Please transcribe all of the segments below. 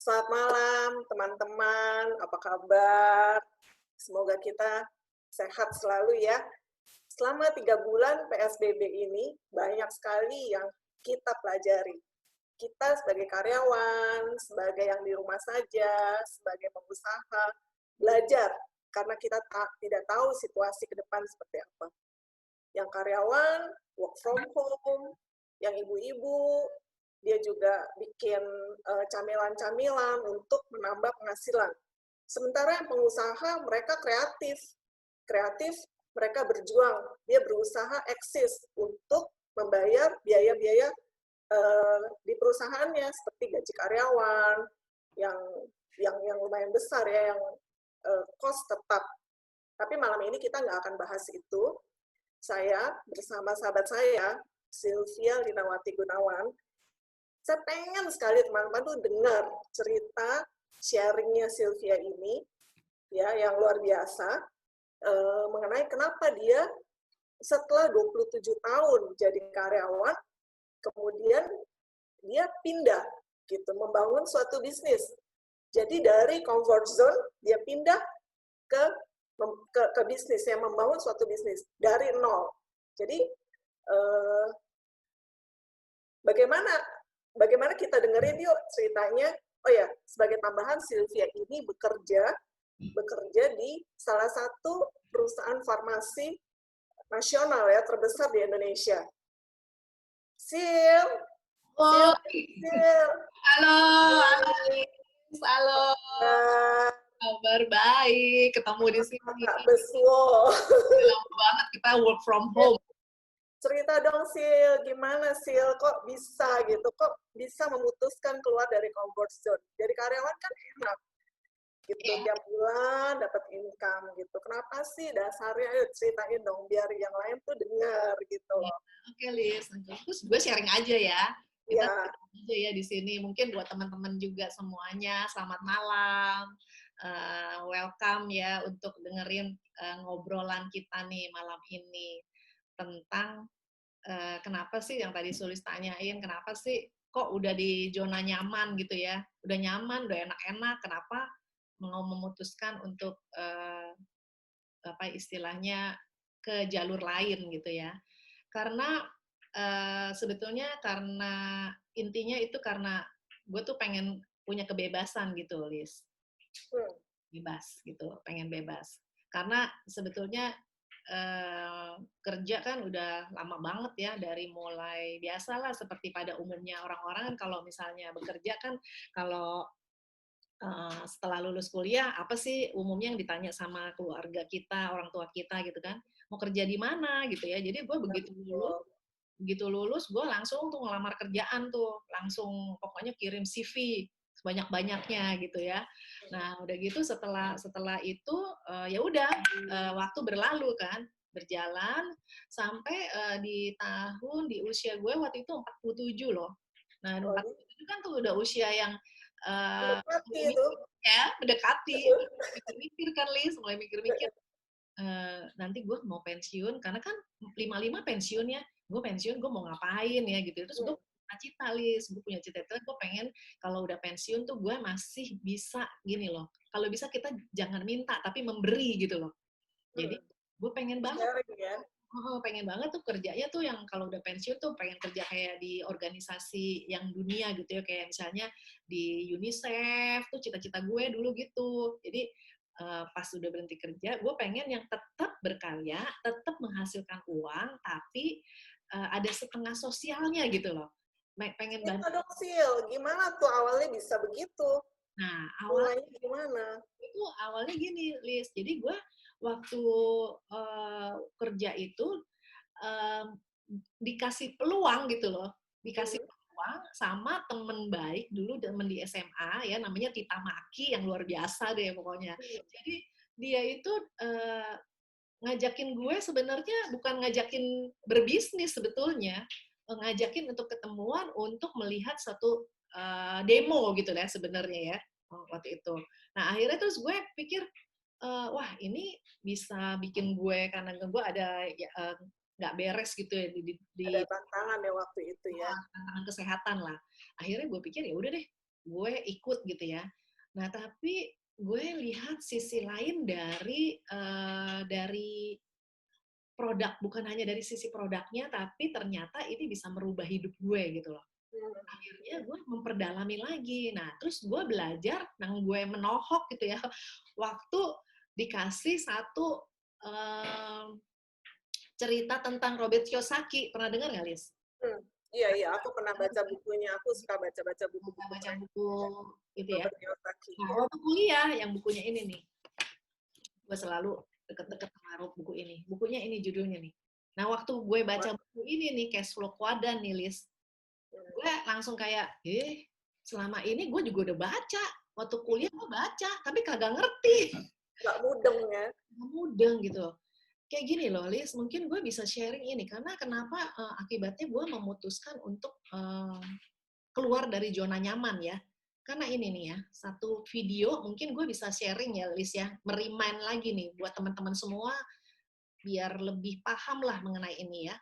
Selamat malam teman-teman, apa kabar? Semoga kita sehat selalu ya. Selama 3 bulan PSBB ini, banyak sekali yang kita pelajari. Kita sebagai karyawan, sebagai yang di rumah saja, sebagai pengusaha, belajar karena kita tidak tahu situasi ke depan seperti apa. Yang karyawan, work from home, yang ibu-ibu, dia juga bikin camilan-camilan untuk menambah penghasilan. Sementara yang pengusaha, mereka kreatif, mereka berjuang, dia berusaha eksis untuk membayar biaya-biaya di perusahaannya seperti gaji karyawan yang yang lumayan besar ya, yang cost tetap. Tapi malam ini kita nggak akan bahas itu. Saya bersama sahabat saya, Sylvia Linawati Gunawan, saya pengen sekali teman-teman tuh dengar cerita sharingnya Sylvia ini, ya, yang luar biasa, mengenai kenapa dia setelah 27 tahun jadi karyawan, kemudian dia pindah, gitu, membangun suatu bisnis. Jadi dari comfort zone, dia pindah ke bisnis, yang membangun suatu bisnis dari nol. Jadi bagaimana kita dengerin yuk ceritanya. Oh ya, sebagai tambahan, Sylvia ini bekerja di salah satu perusahaan farmasi nasional ya, terbesar di Indonesia. Sil. Halo, halo. Kabar baik, ketemu di sini. Beswo. Lama banget kita work from home. Cerita dong, Sil, gimana Sil, kok bisa gitu, kok bisa memutuskan keluar dari comfort zone. Jadi karyawan kan enak, gitu, tiap bulan dapat income gitu. Kenapa sih dasarnya? Ayo ceritain dong, biar yang lain tuh dengar gitu loh. Oke, Liz. Terus gue sharing aja ya. Kita sharing aja ya di sini. Mungkin buat teman-teman juga semuanya, selamat malam. Welcome ya untuk dengerin ngobrolan kita nih malam ini tentang kenapa sih yang tadi Sulis tanyain, kenapa sih kok udah di zona nyaman gitu ya, udah nyaman, udah enak-enak, kenapa mau memutuskan untuk apa istilahnya ke jalur lain gitu ya? Karena sebetulnya karena intinya itu karena gue tuh pengen punya kebebasan gitu, Liz. Bebas gitu, pengen bebas. Karena sebetulnya kerja kan udah lama banget ya, dari mulai biasalah seperti pada umumnya orang-orang kan kalau misalnya bekerja kan kalau setelah lulus kuliah apa sih umumnya yang ditanya sama keluarga kita, orang tua kita gitu kan, mau kerja di mana gitu ya. Jadi gue begitu lulus gue langsung tuh ngelamar kerjaan tuh, langsung pokoknya kirim CV sebanyak-banyaknya gitu ya. Nah udah gitu setelah itu ya udah waktu berlalu kan, berjalan sampai di usia gue waktu itu 47 loh. Nah 47 kan tuh udah usia yang mendekati, mikir kan Liz, mulai mikir-mikir nanti gue mau pensiun karena kan 55 pensiun ya, gue pensiun gue mau ngapain ya gitu. Terus gue cita Liz, gue punya cita-cita, gue pengen kalau udah pensiun tuh gue masih bisa gini loh, kalau bisa kita jangan minta tapi memberi gitu loh. Jadi gue pengen banget pengen banget tuh kerjanya tuh yang kalau udah pensiun tuh pengen kerja kayak di organisasi yang dunia gitu ya, kayak misalnya di UNICEF tuh cita-cita gue dulu gitu. Jadi pas udah berhenti kerja, gue pengen yang tetap berkarya, tetap menghasilkan uang, tapi ada setengah sosialnya gitu loh. Pengen bantu. Dong, Sil, gimana tuh awalnya bisa begitu? Nah, mulainya gimana? Itu awalnya gini, Liz. Jadi gue waktu kerja itu dikasih peluang gitu loh, dikasih peluang sama temen baik dulu, temen di SMA ya, namanya Tita Maki, yang luar biasa deh pokoknya. Jadi dia itu ngajakin gue sebenarnya bukan ngajakin berbisnis sebetulnya, ngajakin untuk ketemuan untuk melihat satu demo gitu lah sebenarnya ya waktu itu. Nah akhirnya terus gue pikir wah ini bisa bikin gue, karena gue ada nggak beres gitu ya di ada tantangan ya waktu itu ya, tantangan kesehatan lah. Akhirnya gue pikir ya udah deh, gue ikut gitu ya. Nah, tapi gue lihat sisi lain dari produk, bukan hanya dari sisi produknya, tapi ternyata ini bisa merubah hidup gue gitu loh. Akhirnya gue memperdalami lagi. Nah, terus gue belajar, gue menohok gitu ya, waktu dikasih satu cerita tentang Robert Kiyosaki. Pernah dengar nggak, Lis? Iya, aku pernah baca bukunya. Aku suka baca-baca buku-buku. Baca buku itu ya. Robert Kiyosaki. Nah, waktu kuliah, yang bukunya ini nih. Gue selalu deket-deket sama buku ini. Bukunya ini judulnya nih. Nah, waktu gue baca buku ini nih, Cash Flow Quadrant nih, Lis, gue langsung kayak, selama ini gue juga udah baca. Waktu kuliah gue baca, tapi kagak ngerti. Gak mudeng ya. Gak mudeng gitu. Kayak gini loh, Lis, mungkin gue bisa sharing ini. Karena kenapa akibatnya gue memutuskan untuk keluar dari zona nyaman ya. Karena ini nih ya, satu video mungkin gue bisa sharing ya, Lis ya. Merimain lagi nih buat teman-teman semua, biar lebih paham lah mengenai ini ya.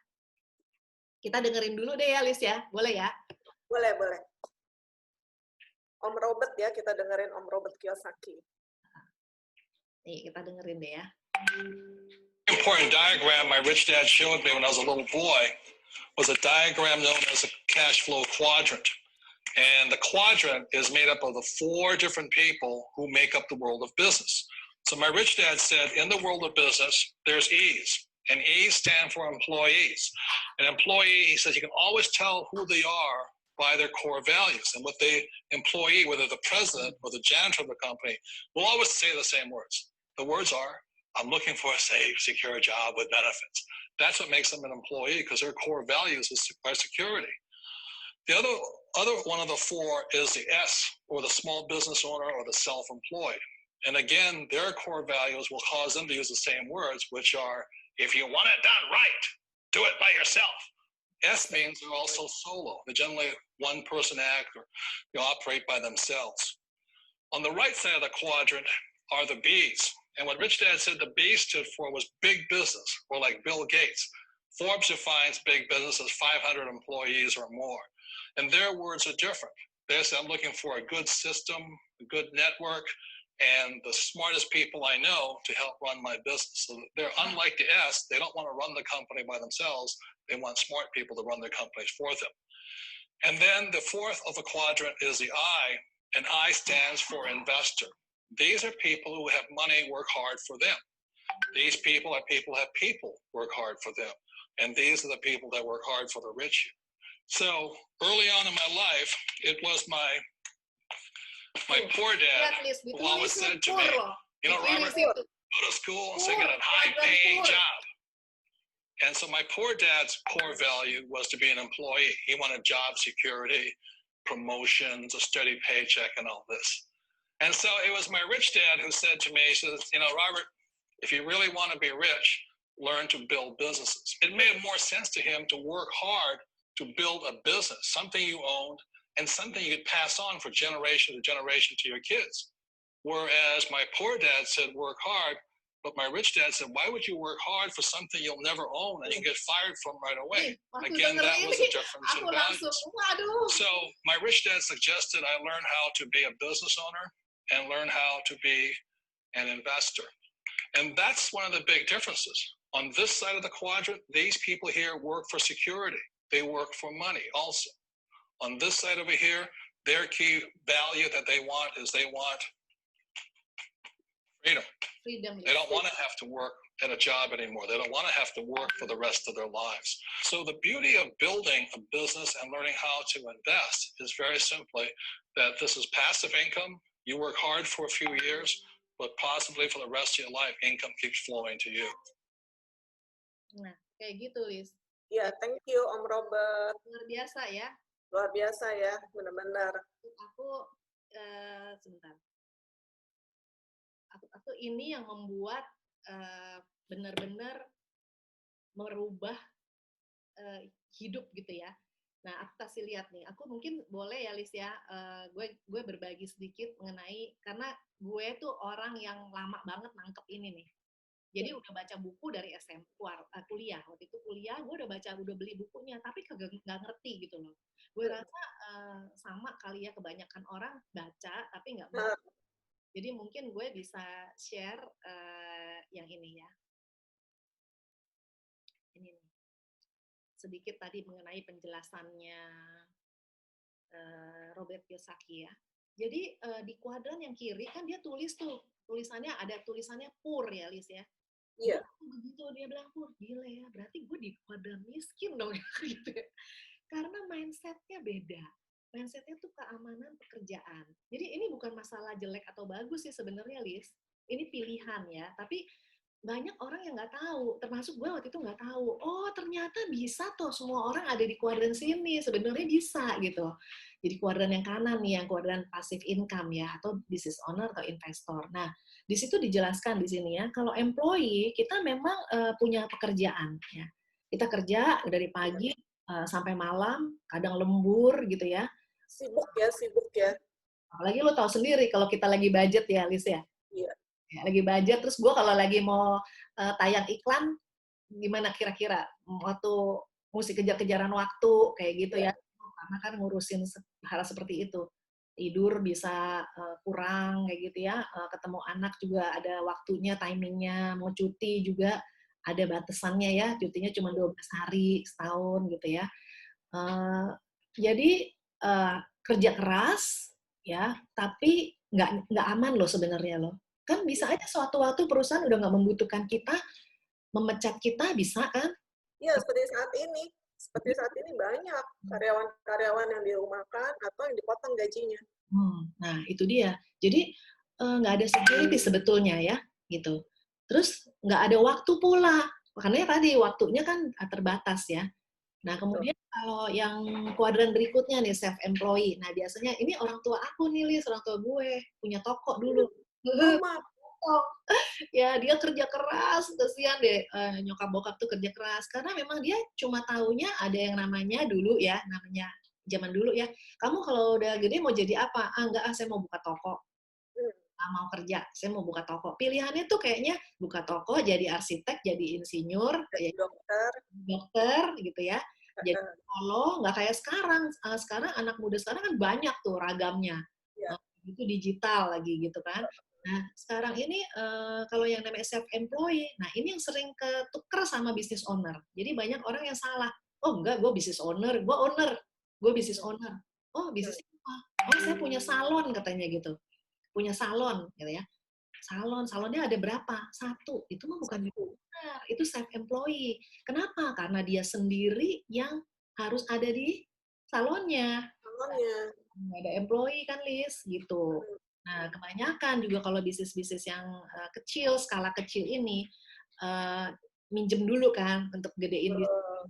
Kita dengerin dulu deh ya, Lis ya. Boleh ya? Boleh. Om Robert ya, kita dengerin Om Robert Kiyosaki. Nih, kita dengerin deh ya. Important diagram my rich dad showed me when I was a little boy was a diagram known as a cash flow quadrant. And the quadrant is made up of the 4 different people who make up the world of business. So my rich dad said, in the world of business, there's E's. And E's stand for employees. An employee, he says, you can always tell who they are by their core values. And what the employee, whether the president or the janitor of the company, will always say the same words. The words are, I'm looking for a safe, secure job with benefits. That's what makes them an employee, because their core values are security. The other one of the 4 is the S, or the small business owner or the self-employed. And again, their core values will cause them to use the same words, which are, if you want it done right, do it by yourself. S means they're also solo. They're generally one-person act, or they operate by themselves. On the right side of the quadrant are the B's. And what Rich Dad said the B stood for was big business, or like Bill Gates. Forbes defines big business as 500 employees or more. And their words are different. They say, I'm looking for a good system, a good network, and the smartest people I know to help run my business. So they're unlike the S. They don't want to run the company by themselves. They want smart people to run their companies for them. And then the 4th of the quadrant is the I, and I stands for investor. These are people who have money work hard for them. These people are people who have people work hard for them. And these are the people that work hard for the rich. So early on in my life, it was my poor dad who always said to me, you know, Robert, go to school and get a high-paying job. And so my poor dad's core value was to be an employee. He wanted job security, promotions, a steady paycheck, and all this. And so it was my rich dad who said to me, he says, you know, Robert, if you really want to be rich, learn to build businesses. It made more sense to him to work hard to build a business, something you owned, and something you could pass on for generation to generation to your kids. Whereas my poor dad said, work hard, but my rich dad said, why would you work hard for something you'll never own and you get fired from right away? Again, that was a difference in values. So my rich dad suggested I learn how to be a business owner and learn how to be an investor. And that's one of the big differences. On this side of the quadrant, these people here work for security. They work for money also. On this side over here, their key value that they want is they want freedom. They don't want to have to work at a job anymore. They don't want to have to work for the rest of their lives. So the beauty of building a business and learning how to invest is very simply that this is passive income. You work hard for a few years, but possibly for the rest of your life, income keeps flowing to you. Nah, kayak gitu, Lis. Ya, thank you, Om Robert. Luar biasa ya. Luar biasa ya, benar-benar. Aku, sebentar. Aku ini yang membuat benar-benar merubah hidup gitu ya. Nah, aku kasih lihat nih. Aku mungkin boleh ya, Lis ya. Gue berbagi sedikit mengenai, karena gue tuh orang yang lama banget nangkep ini nih. Jadi udah baca buku dari kuliah. Waktu itu kuliah, gue udah beli bukunya, tapi nggak ngerti gitu loh. Gue rasa sama kali ya, kebanyakan orang baca tapi nggak ngerti. Jadi mungkin gue bisa share yang ini ya. Ini nih. Sedikit tadi mengenai penjelasannya Robert Kiyosaki ya. Jadi di kuadran yang kiri kan dia tulis tuh, ada tulisannya poor ya, Lis ya. Iya. Begitu dia bilang poor, gila ya, berarti gue di kuadran miskin dong gitu ya. Karena mindsetnya beda. Mindsetnya tuh keamanan pekerjaan. Jadi ini bukan masalah jelek atau bagus sih sebenarnya, Lis. Ini pilihan ya, tapi banyak orang yang nggak tahu, termasuk gue waktu itu nggak tahu. Oh ternyata bisa tuh, semua orang ada di kuadran sini, sebenarnya bisa gitu. Jadi kuadran yang kanan nih, yang kuadran passive income ya, atau business owner atau investor. Nah, di situ dijelaskan di sini ya, kalau employee kita memang punya pekerjaan ya. Kita kerja dari pagi sampai malam, kadang lembur gitu ya. Sibuk ya. Apalagi lo tahu sendiri kalau kita lagi budget ya, Lis ya. Iya. Ya, lagi budget, terus gue kalau lagi mau tayang iklan, gimana kira-kira? Waktu mesti kejar-kejaran waktu, kayak gitu ya. Karena kan ngurusin hal seperti itu. Tidur bisa kurang, kayak gitu ya. Ketemu anak juga ada waktunya, timingnya. Mau cuti juga ada batasannya ya. Cutinya cuma 12 hari, setahun gitu ya. Jadi kerja keras, ya, tapi nggak aman loh sebenarnya loh. Kan bisa aja suatu waktu perusahaan udah nggak membutuhkan kita, memecat kita, bisa kan? Iya, seperti saat ini banyak karyawan-karyawan yang dirumahkan atau yang dipotong gajinya. Nah, itu dia. Jadi nggak ada security sebetulnya ya, gitu. Terus nggak ada waktu pula, karena tadi waktunya kan terbatas ya. Nah, kemudian kalau yang kuadran berikutnya nih, self-employed. Nah, biasanya ini orang tua aku nih, Lis, orang tua gue, punya toko dulu. Ya, dia kerja keras, kesian deh, nyokap bokap tuh kerja keras. Karena memang dia cuma taunya ada yang namanya dulu ya, namanya zaman dulu ya, kamu kalau udah gede mau jadi apa? Enggak, saya mau buka toko. Mau kerja, saya mau buka toko. Pilihannya tuh kayaknya buka toko, jadi arsitek, jadi insinyur, jadi dokter gitu ya. Jadi psikolog, nggak kayak sekarang. Sekarang anak muda sekarang kan banyak tuh ragamnya. Itu digital lagi gitu kan. Nah, sekarang ini kalau yang namanya self-employed, nah ini yang sering ketuker sama business owner. Jadi banyak orang yang salah. Oh enggak, gue business owner, gue business owner. Oh bisnis apa? Oh saya punya salon katanya gitu. Punya salon gitu ya. Salonnya ada berapa? 1. Itu mah bukan benar, itu self-employed. Kenapa? Karena dia sendiri yang harus ada di salonnya. Nggak ada employee kan, Lis, gitu. Nah, kebanyakan juga kalau bisnis-bisnis yang kecil, skala kecil ini, minjem dulu kan untuk gedein bisnis.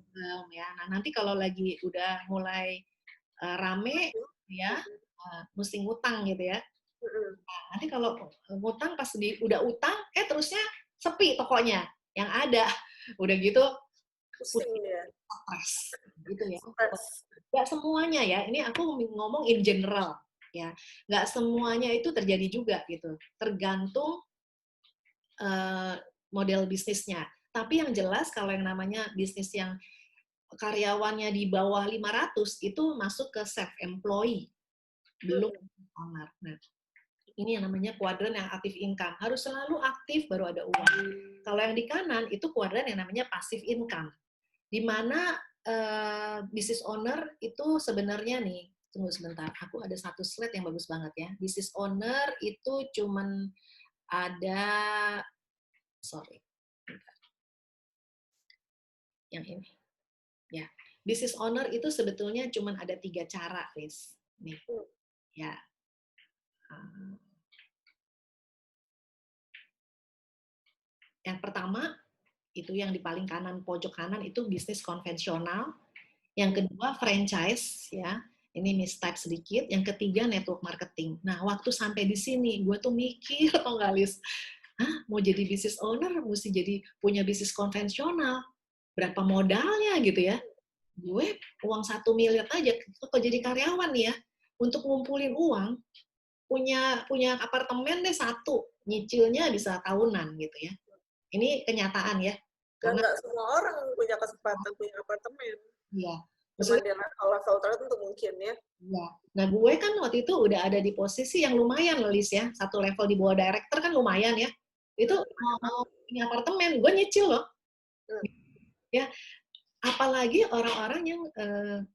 Ya. Nah, nanti kalau lagi udah mulai rame, ya, mesti ngutang gitu ya. Nah, nanti kalau ngutang pas udah utang, terusnya sepi tokonya yang ada. Udah gitu, pusing dia. Stres, gitu ya. Nggak semuanya ya, ini aku ngomong in general ya, nggak semuanya itu terjadi juga gitu, tergantung model bisnisnya. Tapi yang jelas kalau yang namanya bisnis yang karyawannya di bawah 500 itu masuk ke self-employed, belum owner. Nah, ini yang namanya kuadran yang aktif income, harus selalu aktif baru ada uang. Kalau yang di kanan itu kuadran yang namanya passive income, di mana business owner itu sebenarnya nih, tunggu sebentar, aku ada satu slide yang bagus banget ya. Business owner itu cuman ada, yang ini, ya. Business owner itu sebetulnya cuman ada 3 cara, Liz. Nih, ya. Yang pertama, itu yang di paling kanan, pojok kanan itu bisnis konvensional. Yang kedua franchise, ya. Ini mistype sedikit. Yang ketiga network marketing. Nah, waktu sampai di sini, gue tuh mikir, tau nggak, Lis? Mau jadi business owner, mesti jadi punya bisnis konvensional. Berapa modalnya gitu ya? Gue uang 1 miliar aja, kalau jadi karyawan ya, untuk ngumpulin uang, punya apartemen deh 1, nyicilnya bisa tahunan gitu ya. Ini kenyataan ya. Dan Karena nggak semua orang punya kesempatan punya apartemen. iya, Cuma maksudnya di level tertentu mungkin ya. iya. Nah, gue kan waktu itu udah ada di posisi yang lumayan loh, Lis ya. Satu level di bawah director kan lumayan ya. Itu mau punya apartemen, gue nyicil loh. Ya, apalagi orang-orang yang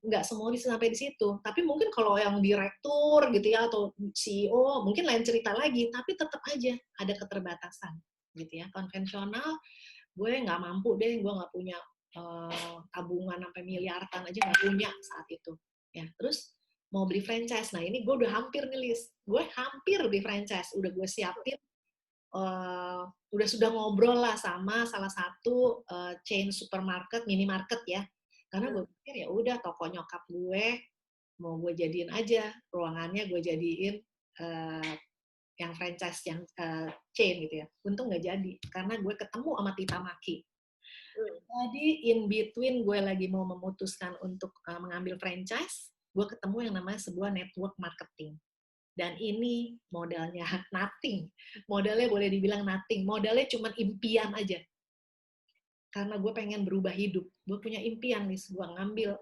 nggak semua bisa sampai di situ. Tapi mungkin kalau yang direktur gitu ya, atau CEO, mungkin lain cerita lagi. Tapi tetap aja ada keterbatasan gitu ya. Konvensional, gue nggak mampu deh, gue nggak punya tabungan sampai miliaran aja nggak punya saat itu. Ya, terus mau beli franchise. Nah, ini gue udah hampir nih, Lis. Gue hampir beli franchise. Udah gue siapin, sudah ngobrol lah sama salah satu chain supermarket, minimarket ya. Karena gue pikir ya udah toko nyokap gue mau gue jadiin aja ruangannya, gue jadiin yang franchise, yang chain gitu ya. Untung nggak jadi, karena gue ketemu sama Tita Maki. Jadi in between gue lagi mau memutuskan untuk mengambil franchise, gue ketemu yang namanya sebuah network marketing. Dan ini modalnya nothing. Modalnya boleh dibilang nothing. Modalnya cuma impian aja. Karena gue pengen berubah hidup. Gue punya impian nih, gue ngambil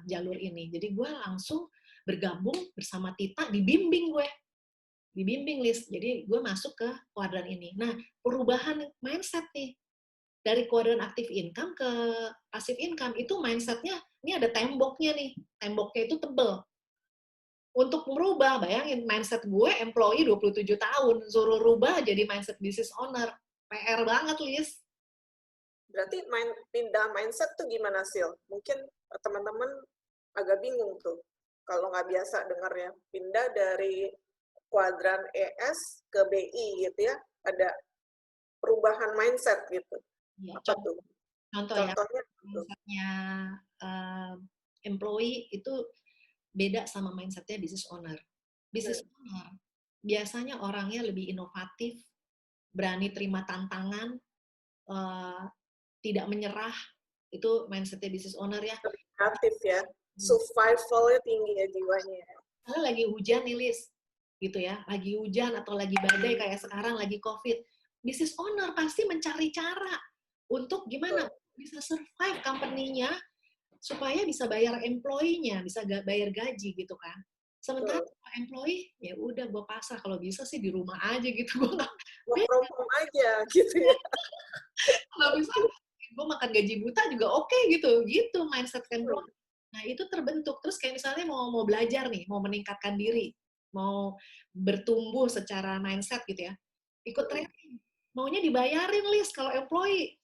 jalur ini. Jadi gue langsung bergabung bersama Tita, dibimbing gue. Dibimbing, Lis. Jadi gue masuk ke kuadran ini. Nah, perubahan mindset nih. Dari kuadran active income ke passive income, itu mindsetnya, ini ada temboknya nih. Temboknya itu tebel. Untuk merubah, bayangin mindset gue employee 27 tahun, suruh rubah jadi mindset business owner. PR banget, Lis. Berarti pindah mindset tuh gimana, Sil? Mungkin teman-teman agak bingung tuh. Kalau nggak biasa dengarnya. Pindah dari kuadran ES ke BI gitu ya. Ada perubahan mindset gitu. Ya, Apa tuh? Contohnya mindsetnya employee itu beda sama mindsetnya business owner. Business owner biasanya orangnya lebih inovatif, berani terima tantangan, tidak menyerah. Itu mindsetnya business owner ya. Kreatif ya. Survivalnya tinggi ya jiwanya. Karena lagi hujan nih, Lis. Gitu ya. Lagi hujan atau lagi badai kayak sekarang, lagi COVID. Business owner pasti mencari cara untuk gimana bisa survive company-nya supaya bisa bayar employee-nya, bisa bayar gaji gitu kan. Sementara employee, ya udah gue pasrah, kalau bisa sih di rumah aja gitu. Gue nggak from aja gitu ya. Kalau bisa gue makan gaji buta juga oke gitu mindset employee. Nah itu terbentuk. Terus kayak misalnya mau belajar nih, mau meningkatkan diri, mau bertumbuh secara mindset gitu ya, ikut training, maunya dibayarin, Lis. Kalau employee,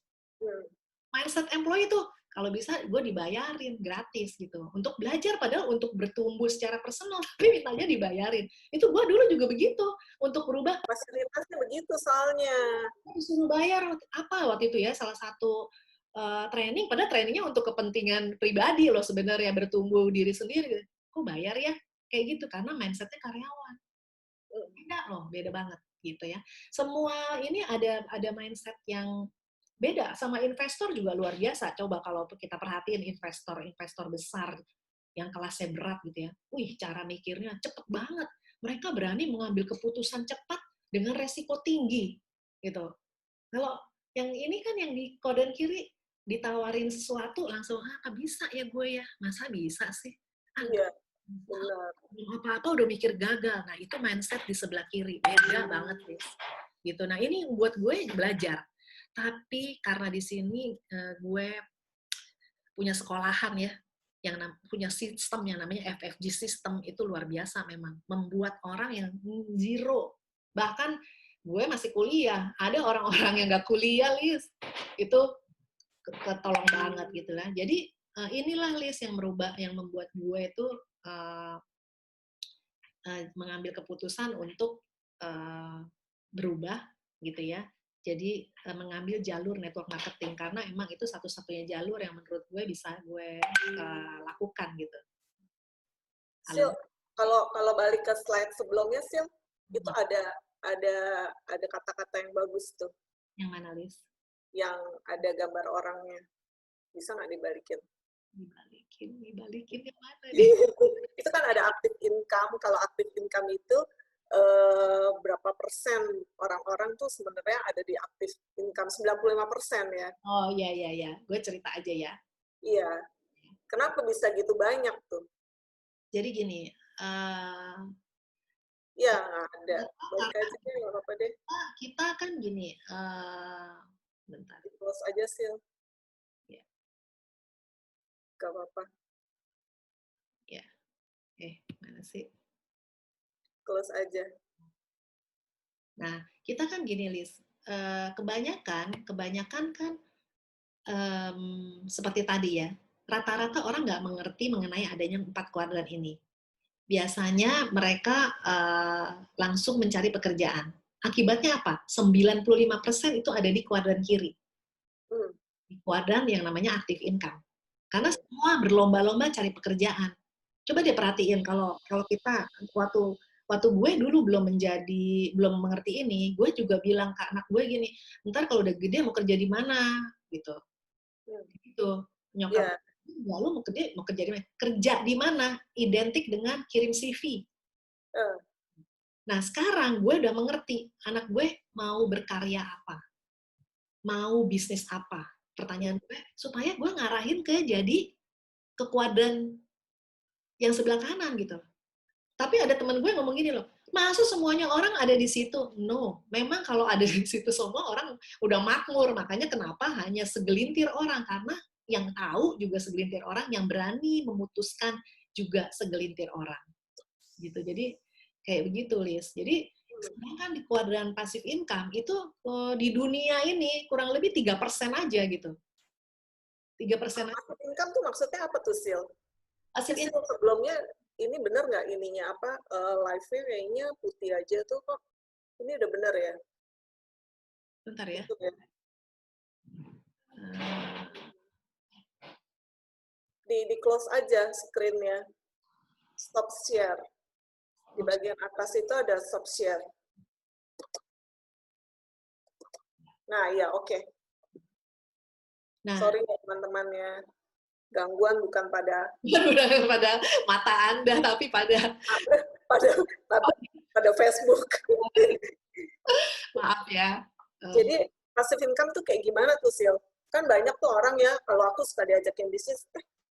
mindset employee tuh kalau bisa gue dibayarin gratis gitu untuk belajar, padahal untuk bertumbuh secara personal, tapi mintanya dibayarin. Itu gue dulu juga begitu untuk berubah. Fasilitasnya begitu soalnya. Disuruh bayar apa waktu itu ya, salah satu training, padahal trainingnya untuk kepentingan pribadi loh sebenarnya, bertumbuh diri sendiri. Kok bayar ya? Kayak gitu, karena mindsetnya karyawan. Beda loh, beda banget gitu ya. Semua ini ada mindset yang beda. Sama investor juga luar biasa. Coba kalau kita perhatiin investor besar yang kelasnya berat gitu ya. Wih, cara mikirnya cepet banget. Mereka berani mengambil keputusan cepat dengan resiko tinggi gitu. Kalau yang ini kan yang di koden kiri ditawarin sesuatu langsung, bisa ya gue ya? Masa bisa sih? Iya, benar. Apa-apa udah mikir gagal. Nah, itu mindset di sebelah kiri. Beda banget, Liz. Gitu. Nah, ini buat gue belajar. Tapi karena di sini gue punya sekolahan ya, yang punya sistem yang namanya FFG system, itu luar biasa memang. Membuat orang yang zero. Bahkan gue masih kuliah. Ada orang-orang yang gak kuliah, Liz. Itu ketolong banget gitu lah. Jadi inilah, Liz, yang merubah, yang membuat gue itu mengambil keputusan untuk berubah gitu ya. Jadi mengambil jalur network marketing, karena emang itu satu-satunya jalur yang menurut gue bisa gue lakukan gitu. Sil, kalau balik ke slide sebelumnya, Sil, itu ada kata-kata yang bagus tuh. Yang mana, Liz? Yang ada gambar orangnya. Bisa nggak dibalikin? Dibalikin yang mana nih? Itu kan ada active income. Kalau active income itu berapa orang-orang tuh sebenarnya ada di active income, 95% ya. Oh iya, gue cerita aja ya. Iya. Kenapa bisa gitu banyak tuh? Jadi gini, Ya nggak ada. Balik aja deh, nggak apa-apa deh. kita kan gini, bentar. Close aja sih. Ya. Gak apa-apa. Ya, mana sih? Close aja. Nah, kita kan gini, Lis. Kebanyakan kan seperti tadi ya, rata-rata orang nggak mengerti mengenai adanya 4 kuadran ini. Biasanya mereka langsung mencari pekerjaan. Akibatnya apa? 95% itu ada di kuadran kiri. Di kuadran yang namanya active income. Karena semua berlomba-lomba cari pekerjaan. Coba dia perhatiin kalau kita waktu gue dulu belum mengerti ini, gue juga bilang ke anak gue gini, ntar kalau udah gede mau kerja di mana gitu. Gitu. Nyokap ya, lu mau kerja di mana? Kerja di mana? Identik dengan kirim CV. Nah, sekarang gue udah mengerti anak gue mau berkarya apa, mau bisnis apa. Pertanyaan gue, supaya gue ngarahin ke kuadran yang sebelah kanan gitu. Tapi ada teman gue ngomong gini loh, masa semuanya orang ada di situ? No, memang kalau ada di situ semua orang udah makmur. Makanya kenapa hanya segelintir orang, karena yang tahu juga segelintir orang, yang berani memutuskan juga segelintir orang. Gitu. Jadi kayak begitu, Lis. Jadi sedangkan di kuadran passive income itu di dunia ini kurang lebih 3% aja gitu. 3% aja. Passive income tuh maksudnya apa tuh, Sil? Passive income sebelumnya ini benar nggak ininya apa live-nya kayaknya putih aja tuh kok. Ini udah benar ya? Bentar ya. Gitu ya. Di close aja screen-nya. Stop share. Di bagian atas itu ada stop share. Nah, ya oke. Nah, sorry ya teman-teman ya. Gangguan bukan pada mata Anda, tapi pada Facebook. Maaf ya. Jadi passive income tuh kayak gimana tuh, Sil? Kan banyak tuh orang ya, kalau aku suka diajakin bisnis,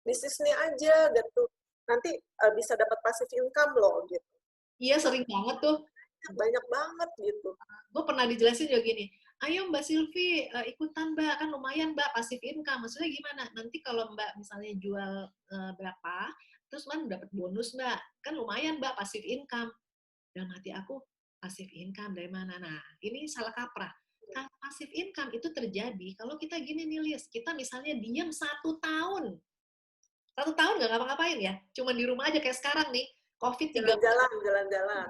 bisnis nih aja gitu. Nanti bisa dapat passive income loh gitu. Iya, sering banget tuh. Banyak banget gitu. Gue pernah dijelasin juga gini, ayo Mbak Silvi ikutan Mbak, kan lumayan Mbak passive income. Maksudnya gimana? Nanti kalau Mbak misalnya jual berapa, terus Mbak dapat bonus Mbak, kan lumayan Mbak passive income. Dalam hati aku, passive income dari mana? Nah, ini salah kaprah. Passive income itu terjadi kalau kita gini nih, Lis, kita misalnya diam 1 tahun. 1 tahun nggak ngapa-ngapain ya, cuma di rumah aja kayak sekarang nih, COVID 3 bulan. Jalan-jalan.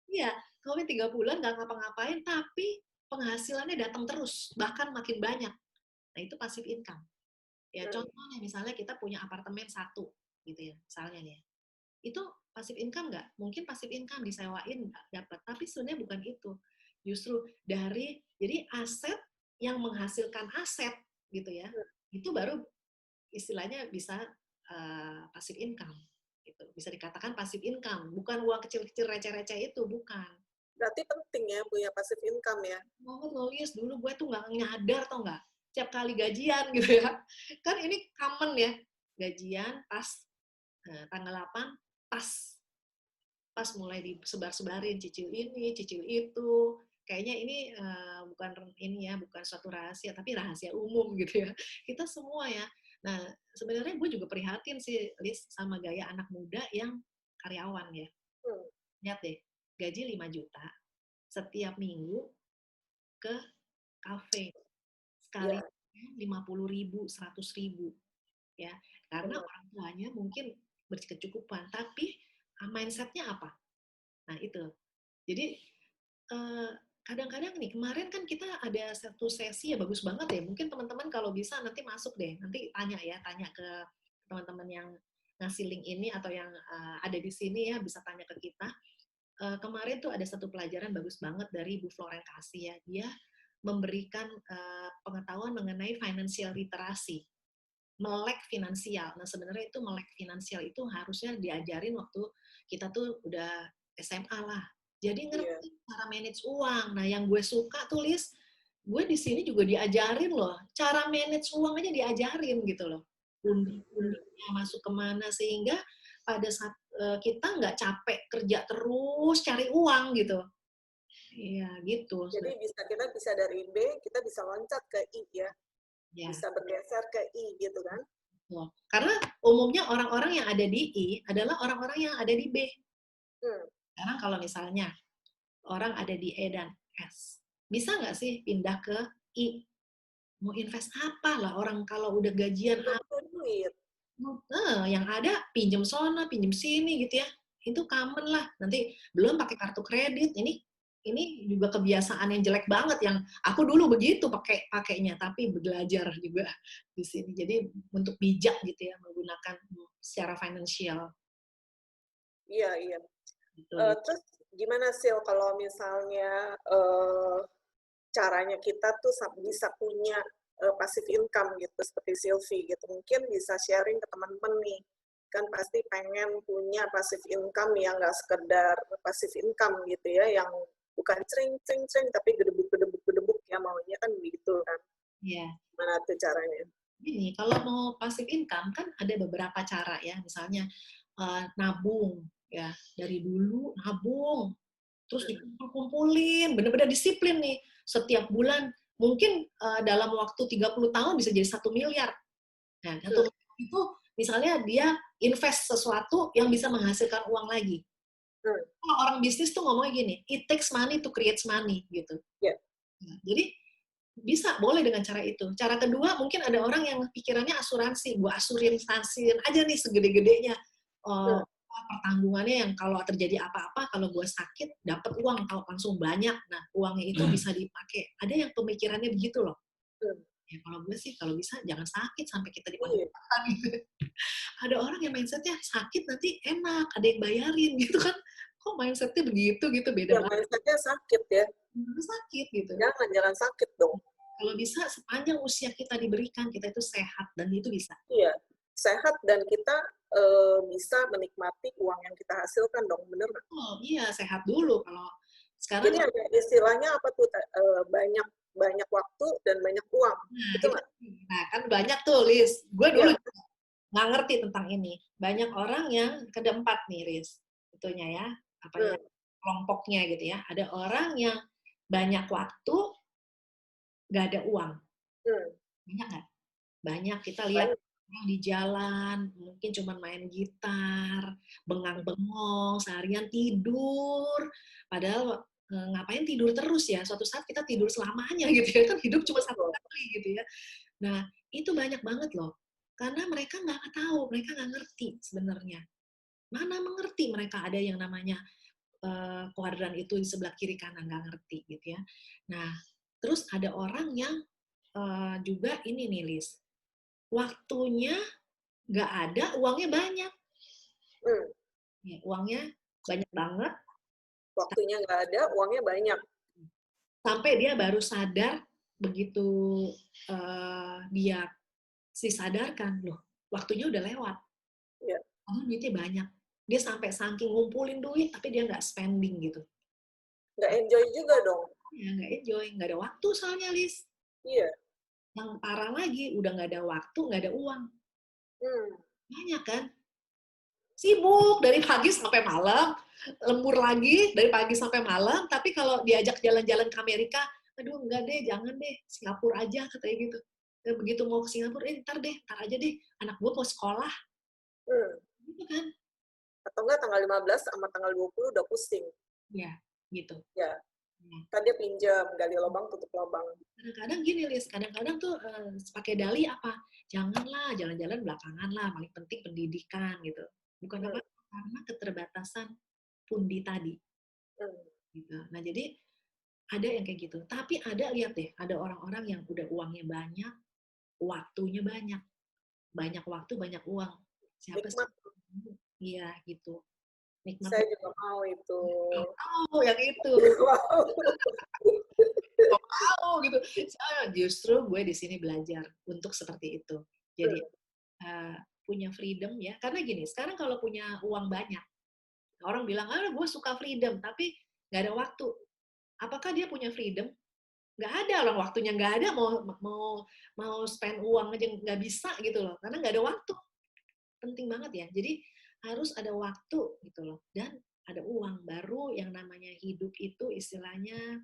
Iya, COVID 3 bulan nggak ngapa-ngapain, tapi penghasilannya datang terus, bahkan makin banyak. Nah, itu passive income. Ya, contohnya misalnya kita punya apartemen 1, gitu ya, misalnya nih. Itu passive income nggak? Mungkin passive income disewain dapat, tapi sebenarnya bukan itu. Justru jadi aset yang menghasilkan aset, gitu ya, itu baru istilahnya bisa passive income. Gitu. Bisa dikatakan passive income, bukan uang kecil-kecil receh-receh itu, bukan. Berarti penting ya punya passive income ya. Banget loh, Lies. Dulu gue tuh nggak nyadar, tau nggak? Setiap kali gajian gitu ya. Kan ini common ya. Gajian pas tanggal 8, pas mulai disebar-sebarin, cicil ini, cicil itu. Kayaknya ini bukan suatu rahasia, tapi rahasia umum gitu ya. Kita semua ya. Nah, sebenarnya gue juga prihatin sih, Liz, sama gaya anak muda yang karyawan ya. Lihat deh, gaji 5 juta, setiap minggu ke kafe. Sekali 50.000, 100.000. Ya, karena orang tuanya mungkin berkecukupan, tapi mindset-nya apa? Nah, itu. Jadi, kadang-kadang nih, kemarin kan kita ada satu sesi ya bagus banget ya. Mungkin teman-teman kalau bisa nanti masuk deh. Nanti tanya ke teman-teman yang ngasih link ini atau yang ada di sini ya, bisa tanya ke kita. Kemarin tuh ada satu pelajaran bagus banget dari Bu Floren Kasih ya. Dia memberikan pengetahuan mengenai financial literasi. Melek finansial. Nah, sebenarnya itu melek finansial itu harusnya diajarin waktu kita tuh udah SMA lah. Jadi ngerti cara manage uang. Nah, yang gue suka tulis, gue di sini juga diajarin loh. Cara manage uang aja diajarin gitu loh. Undi-undinya masuk kemana, sehingga pada saat kita nggak capek kerja terus cari uang gitu. Iya, gitu. Jadi kita bisa dari B, kita bisa loncat ke I ya. Ya. Bisa bergeser ke I gitu kan. Karena umumnya orang-orang yang ada di I adalah orang-orang yang ada di B. Sekarang kalau misalnya orang ada di E dan S, bisa nggak sih pindah ke I? Mau invest apa lah orang kalau udah gajian duit. Yang ada pinjem sana, pinjem sini gitu ya. Itu common lah. Nanti belum pakai kartu kredit. Ini juga kebiasaan yang jelek banget yang aku dulu begitu pakainya, tapi belajar juga di sini. Jadi untuk bijak gitu ya menggunakan secara financial. Iya. Terus gimana sih kalau misalnya caranya kita tuh bisa punya passive income gitu seperti Sylvie gitu, mungkin bisa sharing ke teman-teman nih, kan pasti pengen punya passive income yang nggak sekedar passive income gitu ya, yang bukan cring tapi gedebuk ya, maunya kan begitu kan. Iya. Gimana tuh caranya? Gini, kalau mau passive income kan ada beberapa cara ya, misalnya nabung ya, dari dulu nabung, terus dikumpulin, bener-bener disiplin nih, setiap bulan, mungkin dalam waktu 30 tahun bisa jadi 1 miliar. Nah, itu misalnya dia invest sesuatu yang bisa menghasilkan uang lagi. Kalau orang bisnis tuh ngomongnya gini, it takes money to create money, gitu. Nah, jadi bisa, boleh dengan cara itu. Cara kedua, mungkin ada orang yang pikirannya asuransi, gue asurin aja nih segede-gedenya. Pertanggungannya yang kalau terjadi apa-apa, kalau gue sakit, dapat uang kalau langsung banyak. Nah, uangnya itu bisa dipakai. Ada yang pemikirannya begitu loh. Ya, kalau gue sih, kalau bisa jangan sakit sampai kita dipanggil. Ada orang yang mindsetnya sakit nanti enak, ada yang bayarin gitu kan. Kok mindsetnya begitu gitu, beda banget. Mindsetnya sakit ya. Sakit gitu. Jangan sakit dong. Kalau bisa sepanjang usia kita diberikan, kita itu sehat, dan itu bisa. Iya, sehat dan kita bisa menikmati uang yang kita hasilkan dong, bener nggak? Oh iya, sehat dulu. Kalau sekarang. Jadi ada istilahnya apa tuh, banyak waktu dan banyak uang. Nah, kan banyak tuh, Liz. Gue dulu nggak ngerti tentang ini. Banyak orang yang keempat nih, Liz. Itunya ya, kelompoknya gitu ya. Ada orang yang banyak waktu, nggak ada uang. Banyak nggak? Banyak. Kita lihat orang di jalan, mungkin cuma main gitar, bengang-bengong, seharian tidur. Padahal ngapain tidur terus ya? Suatu saat kita tidur selamanya gitu ya. Kan hidup cuma satu kali gitu ya. Nah, itu banyak banget loh. Karena mereka nggak tahu, mereka nggak ngerti sebenarnya. Mana mengerti mereka ada yang namanya kuadran itu di sebelah kiri kanan, nggak ngerti gitu ya. Nah, terus ada orang yang juga ini nih, Liz. Waktunya nggak ada, uangnya banyak. Ya, uangnya banyak banget. Waktunya nggak ada, uangnya banyak. Sampai dia baru sadar, begitu dia disadarkan, loh, waktunya udah lewat. Karena duitnya banyak. Dia sampai saking ngumpulin duit, tapi dia nggak spending gitu. Nggak enjoy juga dong. Ya, nggak enjoy. Nggak ada waktu soalnya, Liz. Iya. Yang parah lagi, udah nggak ada waktu, nggak ada uang. Banyak kan? Sibuk dari pagi sampai malam, lembur lagi dari pagi sampai malam, tapi kalau diajak jalan-jalan ke Amerika, aduh enggak deh, jangan deh, Singapura aja katanya gitu. Dan begitu mau ke Singapura, ntar aja deh, anak gue mau sekolah. Gitu kan? Atau enggak tanggal 15 sama tanggal 20 udah pusing. Ya, gitu. Ya. Kan dia pinjam, gali lubang, tutup lubang. Kadang-kadang gini, Liz, kadang-kadang tuh pakai dalih apa? Janganlah, jalan-jalan belakangan lah, paling penting pendidikan gitu. Bukan apa? Karena keterbatasan pundi tadi. Gitu. Nah, jadi ada yang kayak gitu. Tapi ada, lihat deh, ada orang-orang yang udah uangnya banyak, waktunya banyak. Banyak waktu, banyak uang. Siapa sih? Iya, gitu. Nikmat. Saya juga mau itu. Oh, yang itu. Mau gitu. Justru gue di sini belajar untuk seperti itu. Jadi punya freedom ya. Karena gini, sekarang kalau punya uang banyak, orang bilang, gue suka freedom, tapi nggak ada waktu. Apakah dia punya freedom? Nggak ada orang waktunya, nggak ada mau spend uang aja nggak bisa gitu loh, karena nggak ada waktu. Penting banget ya. Jadi harus ada waktu gitu loh, dan ada uang. Baru yang namanya hidup itu istilahnya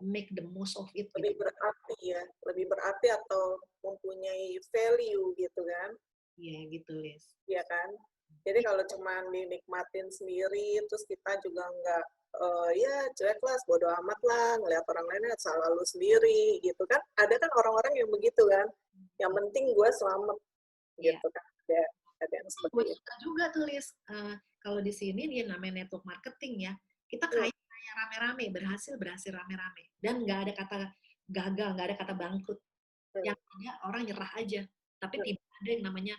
make the most of it gitu. Lebih berarti ya, lebih berarti atau mempunyai value gitu kan. Iya gitu, Liz. Iya kan? Jadi kalau cuma dinikmatin sendiri, terus kita juga nggak, ya cuek lah, bodo amat lah, ngeliat orang lainnya selalu sendiri, gitu kan. Ada kan orang-orang yang begitu kan, yang penting gue selamat, Iya. gitu kan. Ada yang seperti Gue itu. suka juga tuh, Liz. Kalau di sini dia namanya network marketing ya, kita kaya rame-rame, berhasil rame-rame. Dan nggak ada kata gagal, nggak ada kata bangkrut. Yang ada orang nyerah aja. Tapi tidak ada yang namanya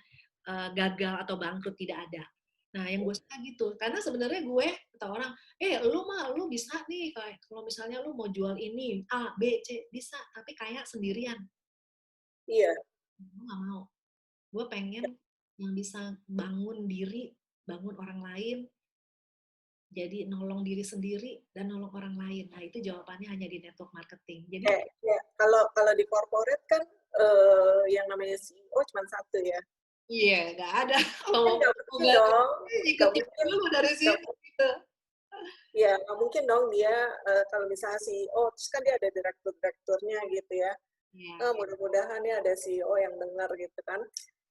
gagal atau bangkrut, tidak ada. Nah, yang gue suka gitu. Karena sebenarnya gue, kata orang, lu bisa nih, kalau misalnya lu mau jual ini, A, B, C, bisa. Tapi kayak sendirian. Iya. Gue nggak mau. Gue pengen yang bisa bangun diri, bangun orang lain, jadi nolong diri sendiri dan nolong orang lain. Nah, itu jawabannya hanya di network marketing. Jadi Ya, kalau di corporate kan yang namanya CEO cuma satu ya. iya, nggak ada. Kalau Kan mau nggak mungkin ganti, dong, nggak ikut mungkin, dulu dari nggak situ. Gitu. ya nggak mungkin dong dia kalau misalnya CEO, terus kan dia ada direktur-direkturnya gitu ya. Iya, Mudah-mudahan ya ada CEO yang dengar gitu kan.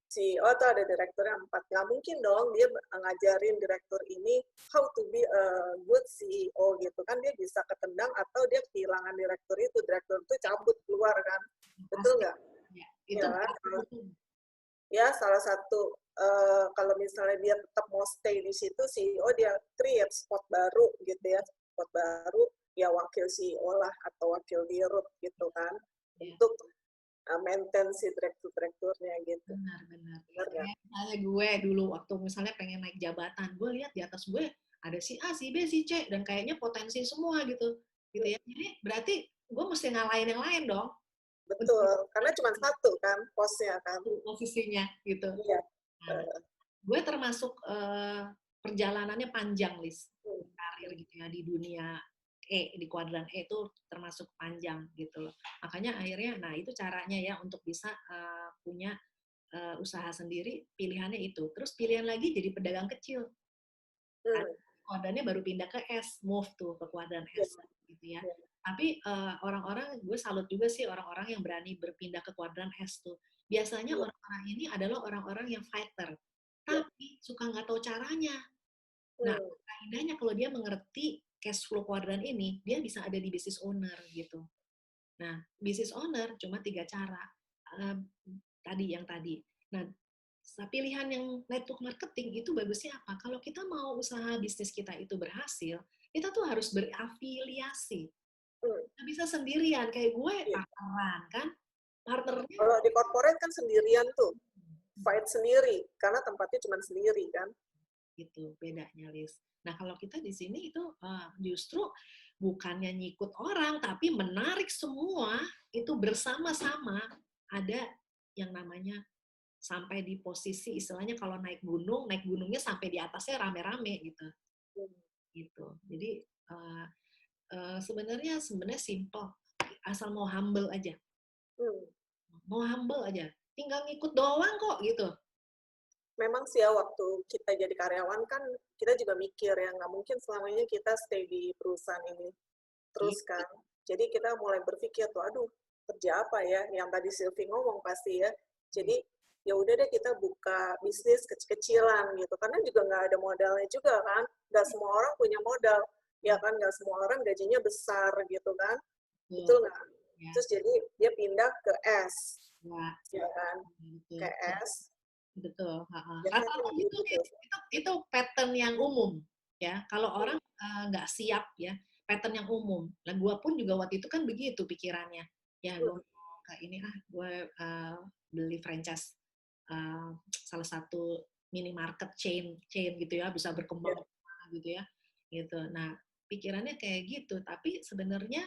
CEO atau ada direkturnya 4. Nggak mungkin dong dia ngajarin direktur ini how to be a good CEO gitu kan. Dia bisa ketendang atau dia kehilangan direktur itu cabut keluar kan. Betul pasti. nggak? Ya, itu Ya kan? betul. Ya salah satu kalau misalnya dia tetap mau stay di situ, CEO dia create spot baru gitu ya, spot baru ya wakil CEO lah atau wakil dirut gitu kan, Ya. untuk maintain si direkturnya gitu. Benar. Benar nggak? Kayak misalnya gue dulu waktu misalnya pengen naik jabatan, gue lihat di atas gue ada si A, si B, si C, dan kayaknya potensi semua gitu ya. Jadi berarti gue mesti ngalahin yang lain dong. Betul, karena cuma satu kan posnya kan. Posisinya gitu. Iya. Nah, gue termasuk perjalanannya panjang, Lis, Hmm. karir gitu ya di dunia di kuadran itu termasuk panjang gitu loh. Makanya akhirnya, nah itu caranya ya untuk bisa punya usaha sendiri, pilihannya itu. Terus pilihan lagi jadi pedagang kecil. Kuadrannya baru pindah ke S, move tuh ke kuadran S gitu ya. Tapi orang-orang, gue salut juga sih orang-orang yang berani berpindah ke kuadran S tuh. Biasanya orang-orang ini adalah orang-orang yang fighter, tapi suka nggak tahu caranya. Nah, indahnya kalau dia mengerti cash flow kuadran ini, dia bisa ada di business owner gitu. Nah, business owner cuma 3 cara. Tadi. Nah, pilihan yang network marketing itu bagusnya apa? Kalau kita mau usaha bisnis kita itu berhasil, kita tuh harus berafiliasi. Nggak bisa sendirian, kayak gue partneran kan? Partnernya. Kalau di corporate kan sendirian tuh, fight sendiri, karena tempatnya cuma sendiri kan. Itu bedanya, Liz. Nah, kalau kita di sini itu justru bukannya nyikut orang, tapi menarik semua itu bersama-sama. Ada yang namanya sampai di posisi istilahnya kalau naik gunungnya sampai di atasnya rame-rame gitu. Gitu. Jadi sebenarnya simple, asal mau humble aja. Mau humble aja. Tinggal ngikut doang kok gitu. Memang sih ya waktu kita jadi karyawan kan kita juga mikir ya nggak mungkin selamanya kita stay di perusahaan ini terus kan. Jadi kita mulai berpikir tuh, aduh kerja apa ya? Yang tadi Sylvie ngomong pasti ya. Jadi ya udah deh kita buka bisnis kecil-kecilan gitu. Karena juga nggak ada modalnya juga kan. Nggak semua orang punya modal. Ya kan nggak semua orang gajinya besar gitu kan. Betul nggak? Terus jadi dia pindah ke S. Ya kan? Ke S. Betul. Itu pattern yang umum ya. Kalau orang nggak siap ya, pattern yang umum. Nah, gue pun juga waktu itu kan begitu pikirannya. Ya, gue kayak ini gue beli franchise salah satu minimarket chain gitu ya, bisa berkembang gitu ya. Gitu. Nah, pikirannya kayak gitu. Tapi sebenarnya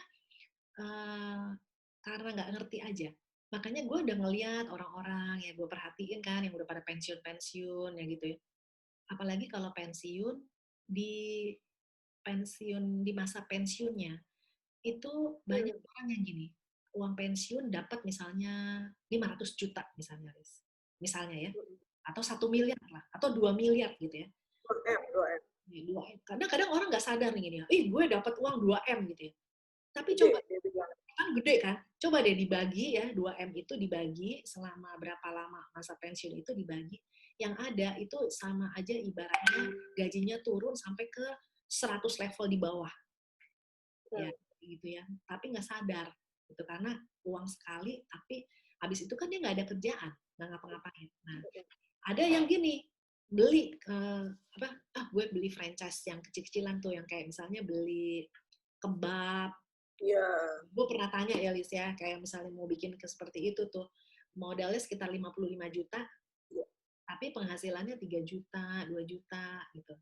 karena nggak ngerti aja. Makanya gue udah ngeliat orang-orang ya gue perhatiin kan yang udah pada pensiun ya gitu ya. Apalagi kalau pensiun di pensiun di masa pensiunnya itu banyak orang yang gini, uang pensiun dapat misalnya 500 juta misalnya, Riz. Misalnya ya, atau 1 miliar lah, atau 2 miliar gitu ya. 2M. 2M. Kadang-kadang orang nggak sadar nih gini, gue dapat uang 2M gitu ya. Tapi coba, kan gede kan, coba deh dibagi ya, 2M itu dibagi selama berapa lama masa pensiun itu dibagi, yang ada itu sama aja ibaratnya gajinya turun sampai ke 100 level di bawah. Ya, gitu ya. Tapi nggak sadar, gitu, karena uang sekali, tapi habis itu kan dia nggak ada kerjaan, nggak ngapa-ngapain. Nah, ada yang gini, beli gue beli franchise yang kecil-kecilan tuh, yang kayak misalnya beli kebab. Gue pernah tanya ya, Lis ya, kayak misalnya mau bikin seperti itu tuh, modalnya sekitar 55 juta, tapi penghasilannya 3 juta, 2 juta gitu.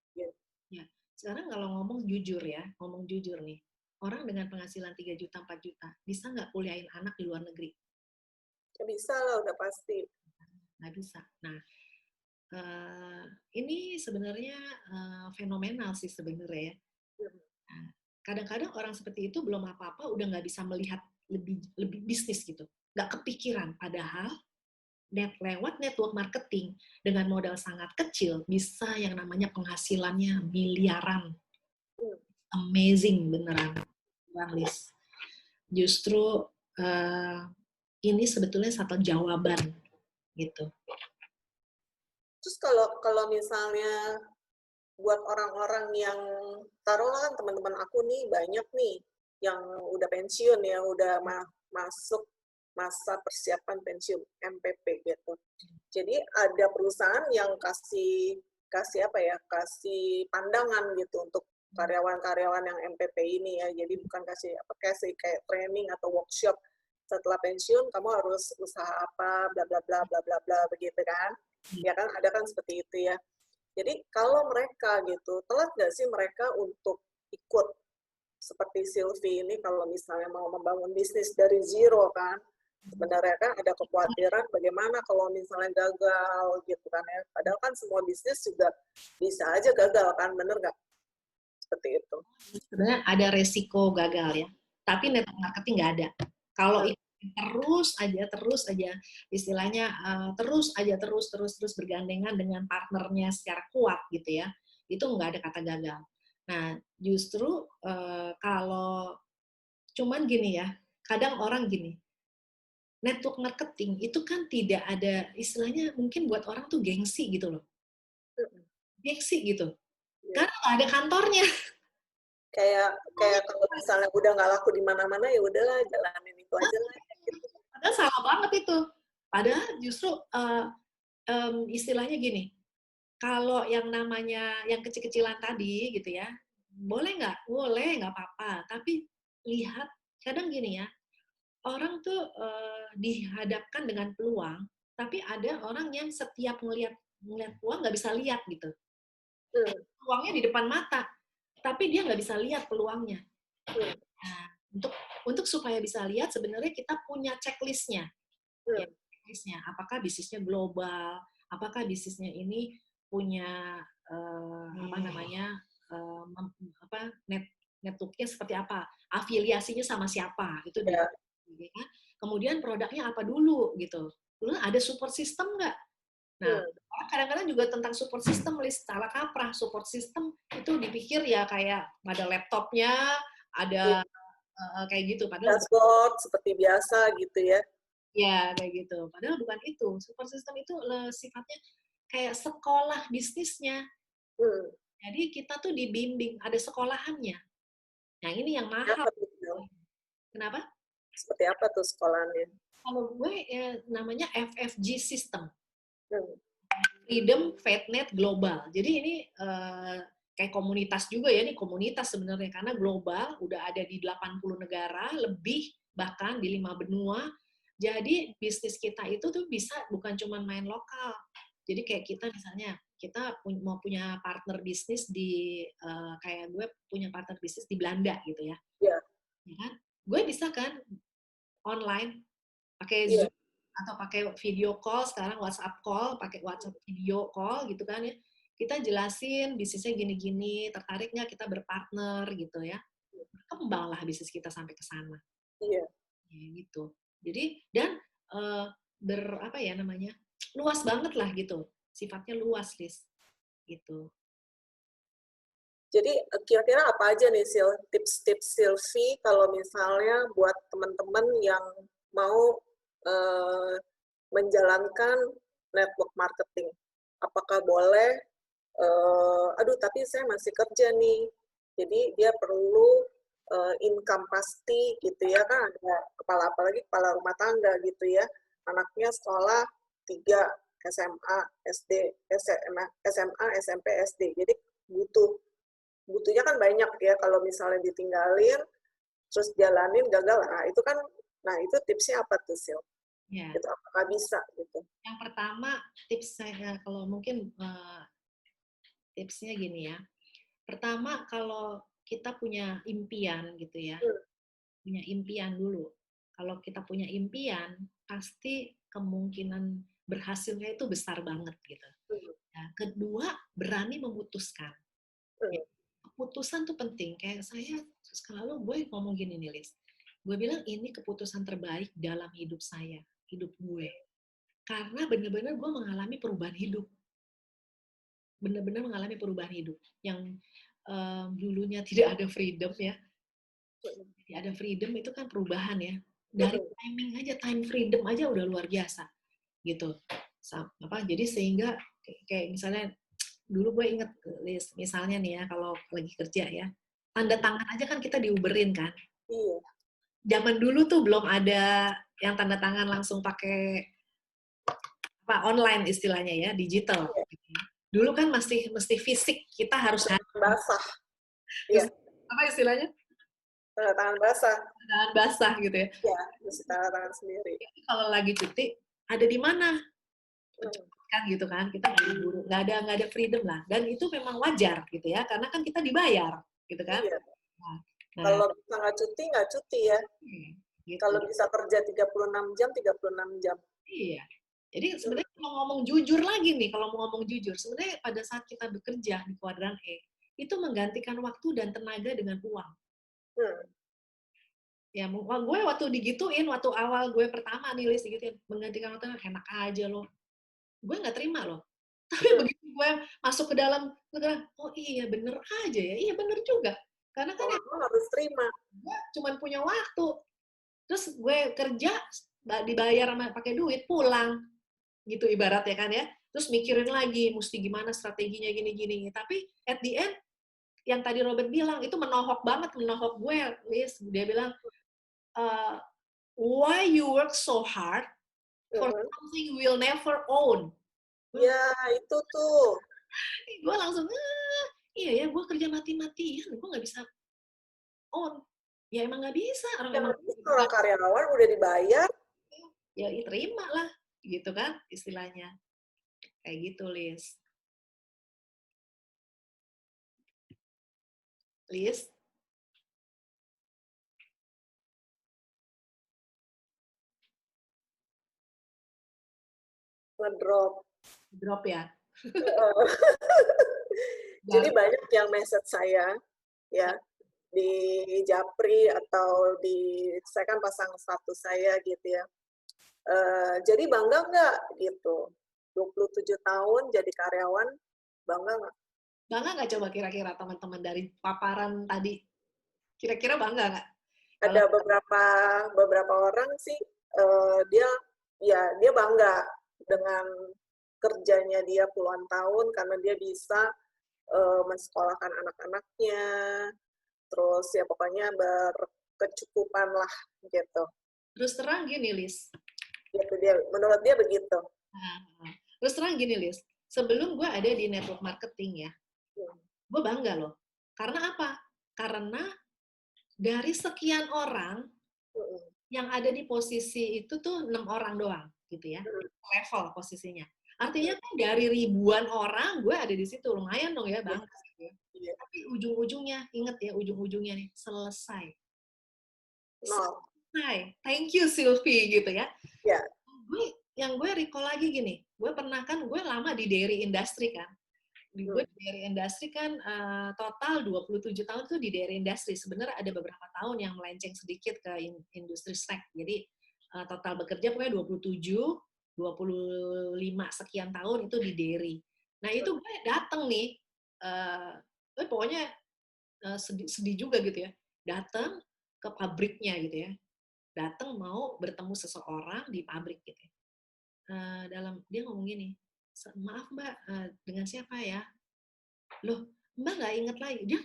Ya, sekarang kalau ngomong jujur nih, orang dengan penghasilan 3 juta, 4 juta, bisa nggak kuliahin anak di luar negeri? Bisa lah, udah pasti. Nggak bisa. Nah, ini sebenarnya fenomenal sih sebenarnya ya. Nah, kadang-kadang orang seperti itu belum apa-apa udah nggak bisa melihat lebih bisnis gitu. Nggak kepikiran. Padahal lewat network marketing dengan modal sangat kecil bisa yang namanya penghasilannya miliaran. Amazing beneran, Liz. Justru ini sebetulnya satu jawaban gitu. Terus kalau misalnya buat orang-orang yang taruhlah kan teman-teman aku nih banyak nih yang udah pensiun ya, udah masuk masa persiapan pensiun MPP gitu. Jadi ada perusahaan yang kasih kasih pandangan gitu untuk karyawan-karyawan yang MPP ini ya. Jadi bukan kasih kayak training atau workshop, setelah pensiun kamu harus usaha apa, bla bla bla bla bla bla begitu kan. Ya kan, ada kan seperti itu ya. Jadi kalau mereka gitu, telat nggak sih mereka untuk ikut seperti Sylvie ini kalau misalnya mau membangun bisnis dari zero kan, sebenarnya kan ada kekhawatiran bagaimana kalau misalnya gagal gitu kan ya. Padahal kan semua bisnis juga bisa aja gagal kan, bener nggak? Seperti itu. Sebenarnya ada resiko gagal ya, tapi network marketing nggak ada. Kalau terus aja istilahnya terus bergandengan dengan partnernya secara kuat gitu ya, itu nggak ada kata gagal. Nah justru kalau cuman gini ya, kadang orang gini, network marketing itu kan tidak ada istilahnya, mungkin buat orang tuh gengsi gitu loh, gengsi gitu, karena nggak ada kantornya. Kayak kalau misalnya udah nggak laku di mana-mana, ya udahlah jalanin itu aja lah. Gitu. Padahal salah banget itu. Padahal justru istilahnya gini, kalau yang namanya yang kecil-kecilan tadi gitu ya, boleh nggak? Boleh, nggak apa-apa. Tapi lihat, kadang gini ya, orang tuh dihadapkan dengan peluang, tapi ada orang yang setiap ngelihat peluang nggak bisa lihat gitu. Peluangnya di depan mata, tapi dia nggak bisa lihat peluangnya. Nah, untuk supaya bisa lihat, sebenarnya kita punya checklistnya. Ya, checklistnya. Apakah bisnisnya global? Apakah bisnisnya ini punya networknya seperti apa? Afiliasinya sama siapa? Itu dia. Kemudian produknya apa dulu gitu. Lalu ada support system nggak? Nah, kadang-kadang juga tentang support system, salah kaprah. Support system itu dipikir ya kayak ada laptopnya, ada kayak gitu. Padahal dashboard seperti biasa gitu ya. Ya, kayak gitu. Padahal bukan itu. Support system itu sifatnya kayak sekolah bisnisnya. Jadi kita tuh dibimbing, ada sekolahannya. Nah, ini yang mahal. Kenapa? Seperti apa tuh sekolahnya? Kalau gue namanya FFG System. Freedom FedNet Global. Jadi ini kayak komunitas juga ya, ini komunitas sebenarnya karena global, udah ada di 80 negara lebih, bahkan di 5 benua. Jadi bisnis kita itu tuh bisa bukan cuma main lokal. Jadi kayak kita misalnya, kita mau punya partner bisnis di, kayak gue punya partner bisnis di Belanda gitu ya. Yeah. Ya kan? Gue bisa kan online, pakai Zoom, atau pakai video call, sekarang WhatsApp call, pakai WhatsApp video call gitu kan ya. kita jelasin bisnisnya gini-gini, tertarik nggak kita berpartner gitu ya. Kembanglah bisnis kita sampai ke sana. Iya. Ya, gitu. Jadi dan apa ya namanya? Luas banget lah gitu. Sifatnya luas, Liz. Gitu. Jadi kira-kira apa aja nih tips-tips Silvi kalau misalnya buat teman-teman yang mau menjalankan network marketing? Apakah boleh, aduh tapi saya masih kerja nih, jadi dia perlu income pasti gitu ya, kan ada apalagi kepala rumah tangga gitu ya, anaknya sekolah 3 SMA, SD, SMA, SMP, SD, jadi butuhnya kan banyak ya, kalau misalnya ditinggalin, terus jalanin gagal, nah itu tipsnya apa tuh, Sil? Ya. Itu apakah bisa gitu? Yang pertama tips saya kalau mungkin tipsnya gini ya. Pertama kalau kita punya impian gitu ya, punya impian dulu. Kalau kita punya impian, pasti kemungkinan berhasilnya itu besar banget gitu. Nah, kedua, berani memutuskan. Keputusan tuh penting. Kayak saya selalu gue ngomong gini nih, Liz. Gue bilang ini keputusan terbaik dalam hidup saya, hidup gue. Karena benar-benar gue mengalami perubahan hidup. Benar-benar mengalami perubahan hidup. Yang dulunya tidak ada freedom ya. Tidak ada freedom itu kan perubahan ya. Dari timing aja, time freedom aja udah luar biasa. Gitu. Jadi sehingga kayak misalnya dulu gue inget Liz, misalnya nih ya kalau lagi kerja ya, tanda tangan aja kan kita diuberin kan. Iya. Zaman dulu tuh belum ada yang tanda tangan langsung pakai online istilahnya ya, digital. Dulu kan mesti fisik, kita harus basah. Iya. Apa istilahnya? Tanda tangan basah. Tanda tangan basah gitu ya. Iya, mesti tanda tangan sendiri. Kalau lagi cuti, ada di mana? Kan gitu kan, kita buru-buru, nggak ada freedom lah. Dan itu memang wajar gitu ya, karena kan kita dibayar gitu kan. Iya. Kalau bisa nggak cuti ya. Gitu. Kalau bisa kerja 36 jam, 36 jam. Iya. Jadi sebenarnya kalau ngomong jujur lagi nih, kalau mau ngomong jujur, sebenarnya pada saat kita bekerja di kuadran E, itu menggantikan waktu dan tenaga dengan uang. Ya, gue waktu digituin, waktu awal gue pertama nih, Liz, digituin, menggantikan waktu, enak aja loh. Gue nggak terima loh. Tapi begitu gue masuk ke dalam, oh iya bener aja ya, iya bener juga. Karena kan gue harus terima. Gue cuma punya waktu. Terus gue kerja, dibayar pakai duit, pulang. Gitu ibaratnya kan ya. Terus mikirin lagi, mesti gimana strateginya gini-gini. Tapi at the end, yang tadi Robert bilang, itu menohok gue, Liz. Dia bilang, why you work so hard for something we'll never own. Ya, itu tuh. Gue langsung, iya ya, gue kerja mati-matian, gue nggak bisa own. Ya emang nggak bisa. Orang karyawan udah dibayar. Ya terima lah, gitu kan istilahnya. Kayak gitu, Liz. Liz? Drop ya? Jadi banyak yang message saya, ya, di Japri atau saya kan pasang status saya gitu ya. Jadi bangga nggak gitu? 27 tahun jadi karyawan, bangga nggak? Bangga nggak coba kira-kira teman-teman dari paparan tadi? Kira-kira bangga nggak? Ada beberapa orang sih, dia bangga dengan kerjanya dia puluhan tahun karena dia bisa mensekolahkan anak-anaknya, terus ya pokoknya berkecukupan lah gitu. Terus terang gini, Liz. Gitu menurut dia begitu. Terus terang gini, Liz. Sebelum gue ada di network marketing ya, gue bangga loh. Karena apa? Karena dari sekian orang yang ada di posisi itu tuh 6 orang doang, gitu ya. Level posisinya. Artinya kan dari ribuan orang, gue ada di situ. Lumayan dong ya, bangga. Tapi ujung-ujungnya, inget ya, ujung-ujungnya nih, selesai. Selesai. Thank you, Silvi, gitu ya. Ya. Yang gue recall lagi gini, gue pernah kan, gue lama di dairy industry kan. gue di dairy industry kan total 27 tahun tuh di dairy industry. Sebenarnya ada beberapa tahun yang melenceng sedikit ke industri snack. Jadi total bekerja pokoknya 27, 25 sekian tahun itu di dairy. Nah itu gue datang nih, pokoknya sedih juga gitu ya, datang ke pabriknya gitu ya, datang mau bertemu seseorang di pabrik gitu ya. Dia ngomong gini, maaf Mbak, dengan siapa ya? Loh, Mbak nggak inget lagi, dia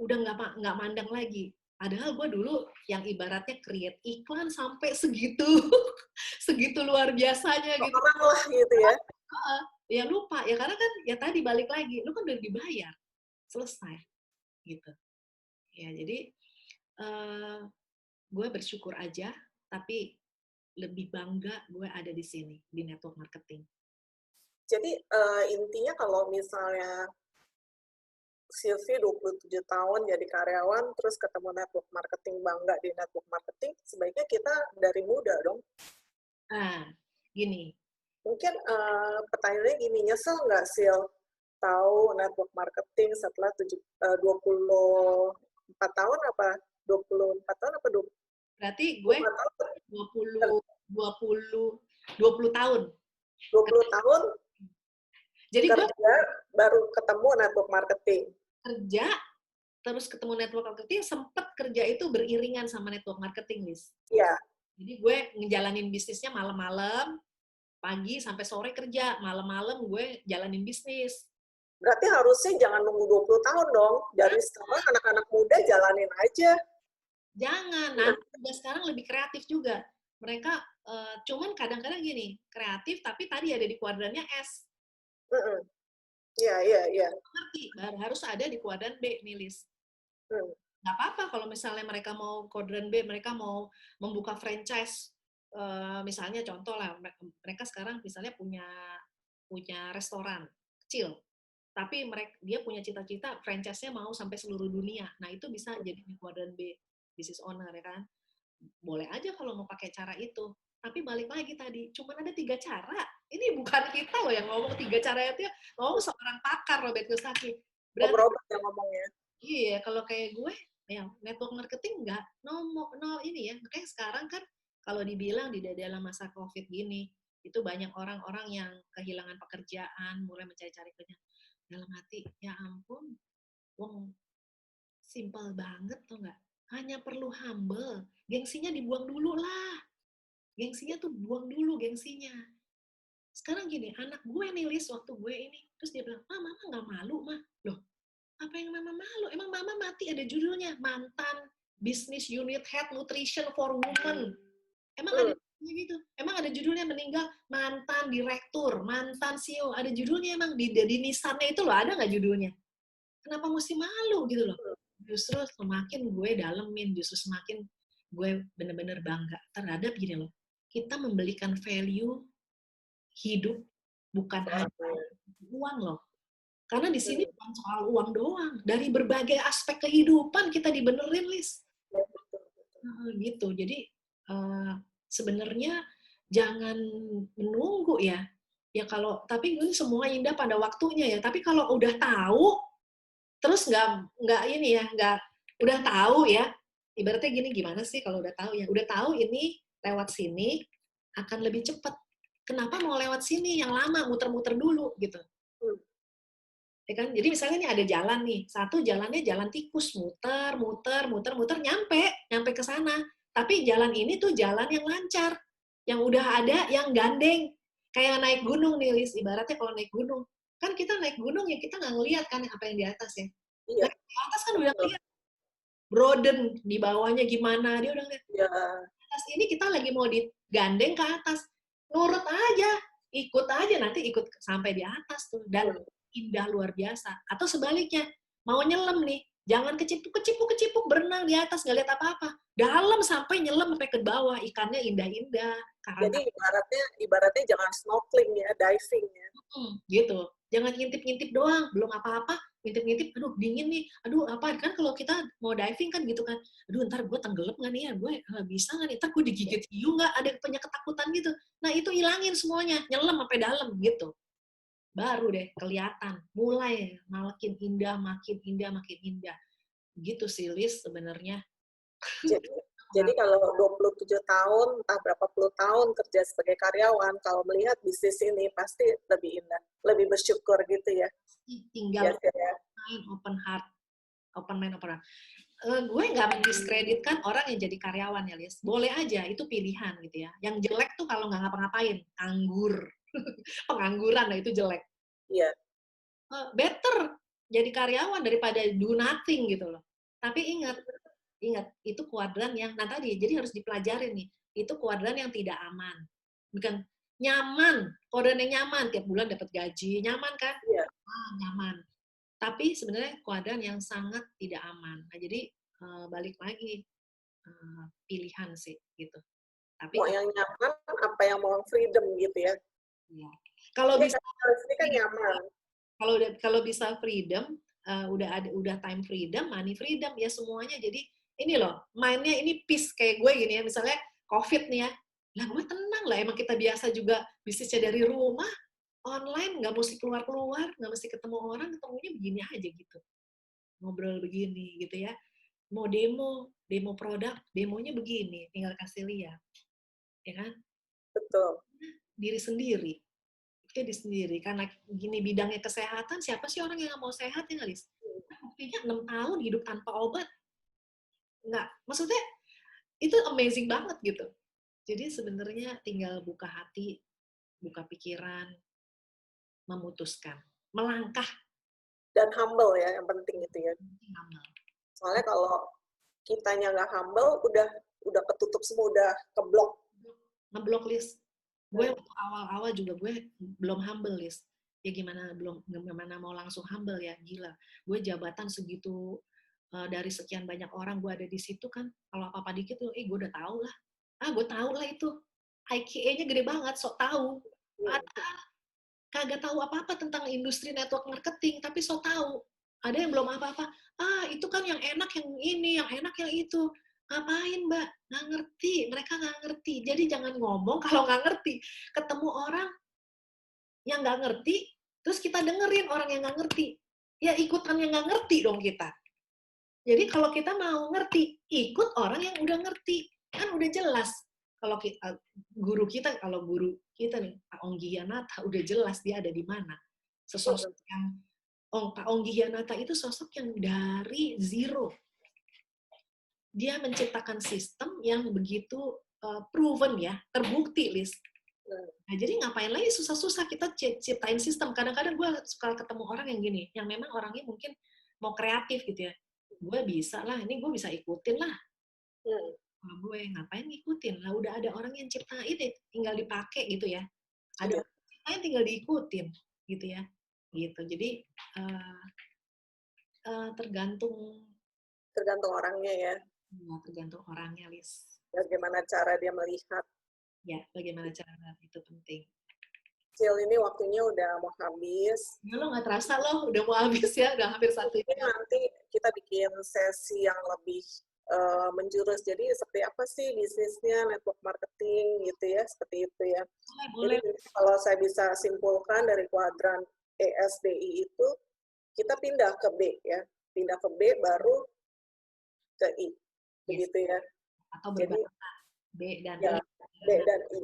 udah nggak mandang lagi. Padahal gue dulu yang ibaratnya create iklan sampai segitu, segitu luar biasanya gitu. Orang lah gitu ya. Ya lupa, ya karena kan ya tadi balik lagi, lu kan udah dibayar, selesai gitu. Ya jadi gue bersyukur aja, tapi lebih bangga gue ada di sini di network marketing. Jadi intinya kalau misalnya Sylvie 27 tahun jadi karyawan, terus ketemu network marketing, bangga di network marketing, sebaiknya kita dari muda dong. Gini. Mungkin pertanyaannya gini, nyesel nggak Sil tahu network marketing setelah 24 tahun apa? 24 tahun apa 20? Berarti gue 20 tahun. 20 tahun? Jadi kerja, gue baru ketemu network marketing. Kerja, terus ketemu network marketing, sempat kerja itu beriringan sama network marketing, Liz. Iya. Jadi gue ngejalanin bisnisnya malam-malam, pagi sampai sore kerja, malam-malam gue jalanin bisnis. Berarti harusnya jangan nunggu 20 tahun dong. Dari sekarang anak-anak muda jalanin aja. Jangan, nah udah sekarang lebih kreatif juga. Mereka cuman kadang-kadang gini, kreatif tapi tadi ada di kuadrannya S. Iya. Ngerti, harus ada di kuadran B nih, Liz. Nggak apa-apa kalau misalnya mereka mau kuadran B, mereka mau membuka franchise. Misalnya contoh lah, mereka sekarang misalnya punya restoran kecil, tapi dia punya cita-cita franchise-nya mau sampai seluruh dunia. Nah itu bisa jadi di kuadran B, business owner ya kan. Boleh aja kalau mau pakai cara itu. Tapi balik lagi tadi, cuma ada 3 cara. Ini bukan kita loh yang ngomong 3 cara itu, ngomong seorang pakar Robert Kiyosaki. Robert yang ngomongnya. Iya, kalau kayak gue, ya network marketing nggak ini ya. Makanya sekarang kan kalau dibilang di dalam masa COVID gini, itu banyak orang-orang yang kehilangan pekerjaan, mulai mencari-cari kerja. Dalam hati, ya ampun, wong simple banget tuh nggak? Hanya perlu humble. Gengsinya dibuang dulu lah. Gengsinya tuh buang dulu gengsinya. Sekarang gini, anak gue nih Liz, waktu gue ini, terus dia bilang, mama nggak malu, mah. Loh, apa yang mama malu? Emang mama mati ada judulnya, mantan Business Unit Head Nutrition for Women. Emang ada gitu? Emang ada judulnya meninggal mantan direktur, mantan CEO, ada judulnya emang di nisannya itu loh, ada nggak judulnya? Kenapa mesti malu gitu loh? Justru semakin gue dalemin, justru semakin gue bener-bener bangga terhadap gini loh. Kita membelikan value hidup bukan hanya uang loh. Karena di sini bukan soal uang doang. Dari berbagai aspek kehidupan kita dibenerin, Liz. Gitu. Jadi sebenarnya jangan menunggu ya. Ya tapi ini semua indah pada waktunya ya. Tapi kalau udah tahu, terus nggak ini ya, udah tahu ya. Ibaratnya gini, gimana sih kalau udah tahu ya? Udah tahu ini lewat sini akan lebih cepat. Kenapa mau lewat sini yang lama, muter-muter dulu gitu. Ya kan? Jadi misalnya ini ada jalan nih, satu jalannya jalan tikus, muter, nyampe ke sana. Tapi jalan ini tuh jalan yang lancar, yang udah ada, yang gandeng. Kayak naik gunung nih, Liz. Ibaratnya kalau naik gunung, kan kita naik gunung ya kita nggak ngelihat kan apa yang di atas ya. Iya. Nah, di atas kan udah ngelihat. Broden di bawahnya gimana, dia udah ngeliat. Iya. Atas ini kita lagi mau digandeng ke atas. Nurut aja, ikut aja, nanti ikut sampai di atas tuh. Dan indah luar biasa. Atau sebaliknya, mau nyelam nih, jangan kecipuk berenang di atas, nggak lihat apa-apa. Dalam sampai nyelam sampai ke bawah, ikannya indah-indah. Jadi ibaratnya jangan snorkeling ya, diving ya. Gitu. Jangan ngintip-ngintip doang, belum apa-apa, ngintip-ngintip, aduh dingin nih, aduh apa, kan kalau kita mau diving kan gitu kan, aduh ntar gue tenggelam nggak nih ya, gue bisa nggak nih, ntar gue digigit hiu nggak, ada punya ketakutan gitu. Nah itu hilangin semuanya, nyelam sampai dalam gitu. baru deh kelihatan, mulai makin indah, makin indah, makin indah. Gitu sih, Liz, sebenarnya. Jadi kalau 27 tahun, entah berapa puluh tahun kerja sebagai karyawan, kalau melihat bisnis ini pasti lebih indah, lebih bersyukur gitu ya. Tinggal ya. open heart, open mind, open heart. Gue nggak mendiskreditkan orang yang jadi karyawan ya, Liz. Boleh aja, itu pilihan gitu ya. Yang jelek tuh kalau nggak ngapa-ngapain, anggur. Pengangguran, nah itu jelek. Iya. Better jadi karyawan daripada do nothing gitu loh. Tapi ingat, itu kuadran yang, nah tadi, jadi harus dipelajari nih. Itu kuadran yang tidak aman. Bukan nyaman, kuadran yang nyaman, tiap bulan dapat gaji, nyaman kan? Iya. Nyaman. Tapi sebenarnya kuadran yang sangat tidak aman. Nah, jadi balik lagi pilihan sih gitu. Tapi mau yang nyaman apa yang mau freedom gitu ya. Ya. Kalau bisa ini kan nyaman. Kalau bisa freedom, udah time freedom, money freedom ya semuanya. Jadi ini loh, mainnya ini peace kayak gue gini ya. Misalnya COVID nih ya. Lah gue tenang lah, emang kita biasa juga bisnisnya dari rumah, online, nggak mesti keluar-keluar, nggak mesti ketemu orang, ketemunya begini aja gitu. Ngobrol begini gitu ya. Mau demo produk, demonya begini, tinggal kasih lihat. Ya kan? Betul. Diri sendiri. Diri sendiri. Karena gini bidangnya kesehatan, siapa sih orang yang nggak mau sehat ya, Liz? Buktinya 6 tahun hidup tanpa obat. Nggak, maksudnya itu amazing banget gitu. Jadi sebenarnya tinggal buka hati, buka pikiran, memutuskan, melangkah. Dan humble ya, yang penting itu ya. Humble. Soalnya kalau kitanya nggak humble, udah ketutup semua, udah keblok. Ngeblok, Liz. Gue waktu awal-awal juga gue belum humble, Liz. Ya gimana mau langsung humble ya, gila. Gue jabatan segitu, dari sekian banyak orang gue ada di situ kan, kalau apa-apa dikit tuh, gue udah tahu lah. Gue tahu lah itu. IQA-nya gede banget, sok tahu. Kagak tahu apa-apa tentang industri network marketing, tapi sok tahu. Ada yang belum apa-apa. Itu kan yang enak yang ini, yang enak yang itu. Ngapain, Mbak? Nggak ngerti. Mereka nggak ngerti. Jadi jangan ngomong kalau nggak ngerti. Ketemu orang yang nggak ngerti, terus kita dengerin orang yang nggak ngerti. Ya ikutan yang nggak ngerti dong kita. Jadi kalau kita mau ngerti, ikut orang yang udah ngerti. Kan udah jelas. Kalau guru kita nih, Pak Onggi Yanata, udah jelas dia ada di mana. Sosok yang, Pak Onggi Yanata itu sosok yang dari zero. Dia menciptakan sistem yang begitu proven ya, terbukti, Liz. Nah, jadi ngapain lagi susah-susah kita ciptain sistem. Kadang-kadang gue suka ketemu orang yang gini, yang memang orangnya mungkin mau kreatif gitu ya. Gue bisa lah, ini gue bisa ikutin lah. Kalau gue ngapain ngikutin? Lah udah ada orang yang ciptain, tinggal dipakai gitu ya. Ada orang yang ciptain, tinggal diikutin gitu ya. Gitu. Jadi tergantung orangnya ya. Tergantung orangnya, Liz. Bagaimana cara dia melihat. Ya, bagaimana cara itu penting. Sil, ini waktunya udah mau habis. Ya, lo nggak terasa loh, udah mau habis ya, udah hampir 1 jam. Nanti kita bikin sesi yang lebih menjurus. Jadi seperti apa sih bisnisnya, network marketing gitu ya, seperti itu ya. Boleh. Jadi kalau saya bisa simpulkan dari kuadran ESDI itu, kita pindah ke B ya. Pindah ke B baru ke I. Begitu ya. Atau berbeda B dan I. B dan I.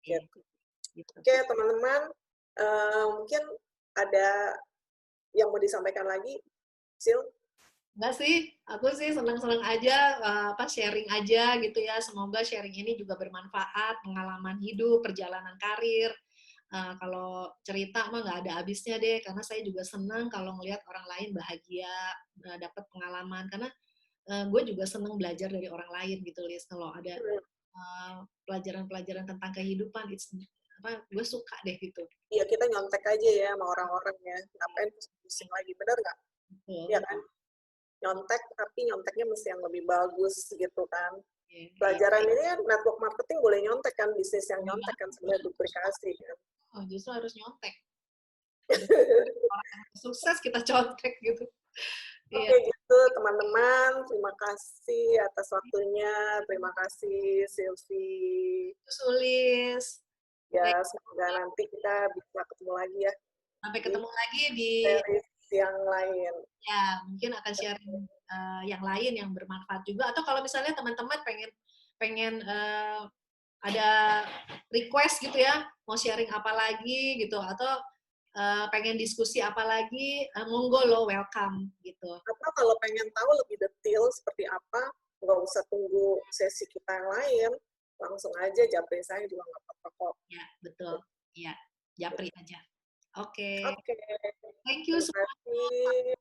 Gitu. Oke, teman-teman, mungkin ada yang mau disampaikan lagi, Sil? Enggak sih, aku sih senang-senang aja, sharing aja gitu ya. Semoga sharing ini juga bermanfaat, pengalaman hidup, perjalanan karir. Kalau cerita mah nggak ada habisnya deh, karena saya juga senang kalau ngelihat orang lain bahagia, dapat pengalaman. Karena gue juga senang belajar dari orang lain gitu, Liz. Kalau ada pelajaran-pelajaran tentang kehidupan, gue suka deh gitu. Iya, kita nyontek aja ya sama orang-orang ya. Ngapain pusing lagi, bener nggak? Iya kan? Nyontek, tapi nyonteknya mesti yang lebih bagus gitu kan. Pelajaran ini kan network marketing boleh nyontek kan, bisnis yang nyontek kan sebenarnya duplikasi kan. Justru harus nyontek. Orang sukses kita contek gitu. Oke, gitu teman-teman. Terima kasih atas waktunya. Terima kasih Sylvie. Sulis. Ya, semoga nanti kita bisa ketemu lagi ya. Sampai ketemu lagi di series yang lain. Ya, mungkin akan sharing yang lain yang bermanfaat juga. Atau kalau misalnya teman-teman pengen ada request gitu ya, mau sharing apa lagi gitu, atau pengen diskusi apa lagi, monggo lo welcome gitu. Atau kalau pengen tahu lebih detail seperti apa, nggak usah tunggu sesi kita yang lain, langsung aja japri saya juga nggak apa-apa kok. Ya, betul. Ya, japri aja. Oke. Oke. Thank you Terima semua. kasih.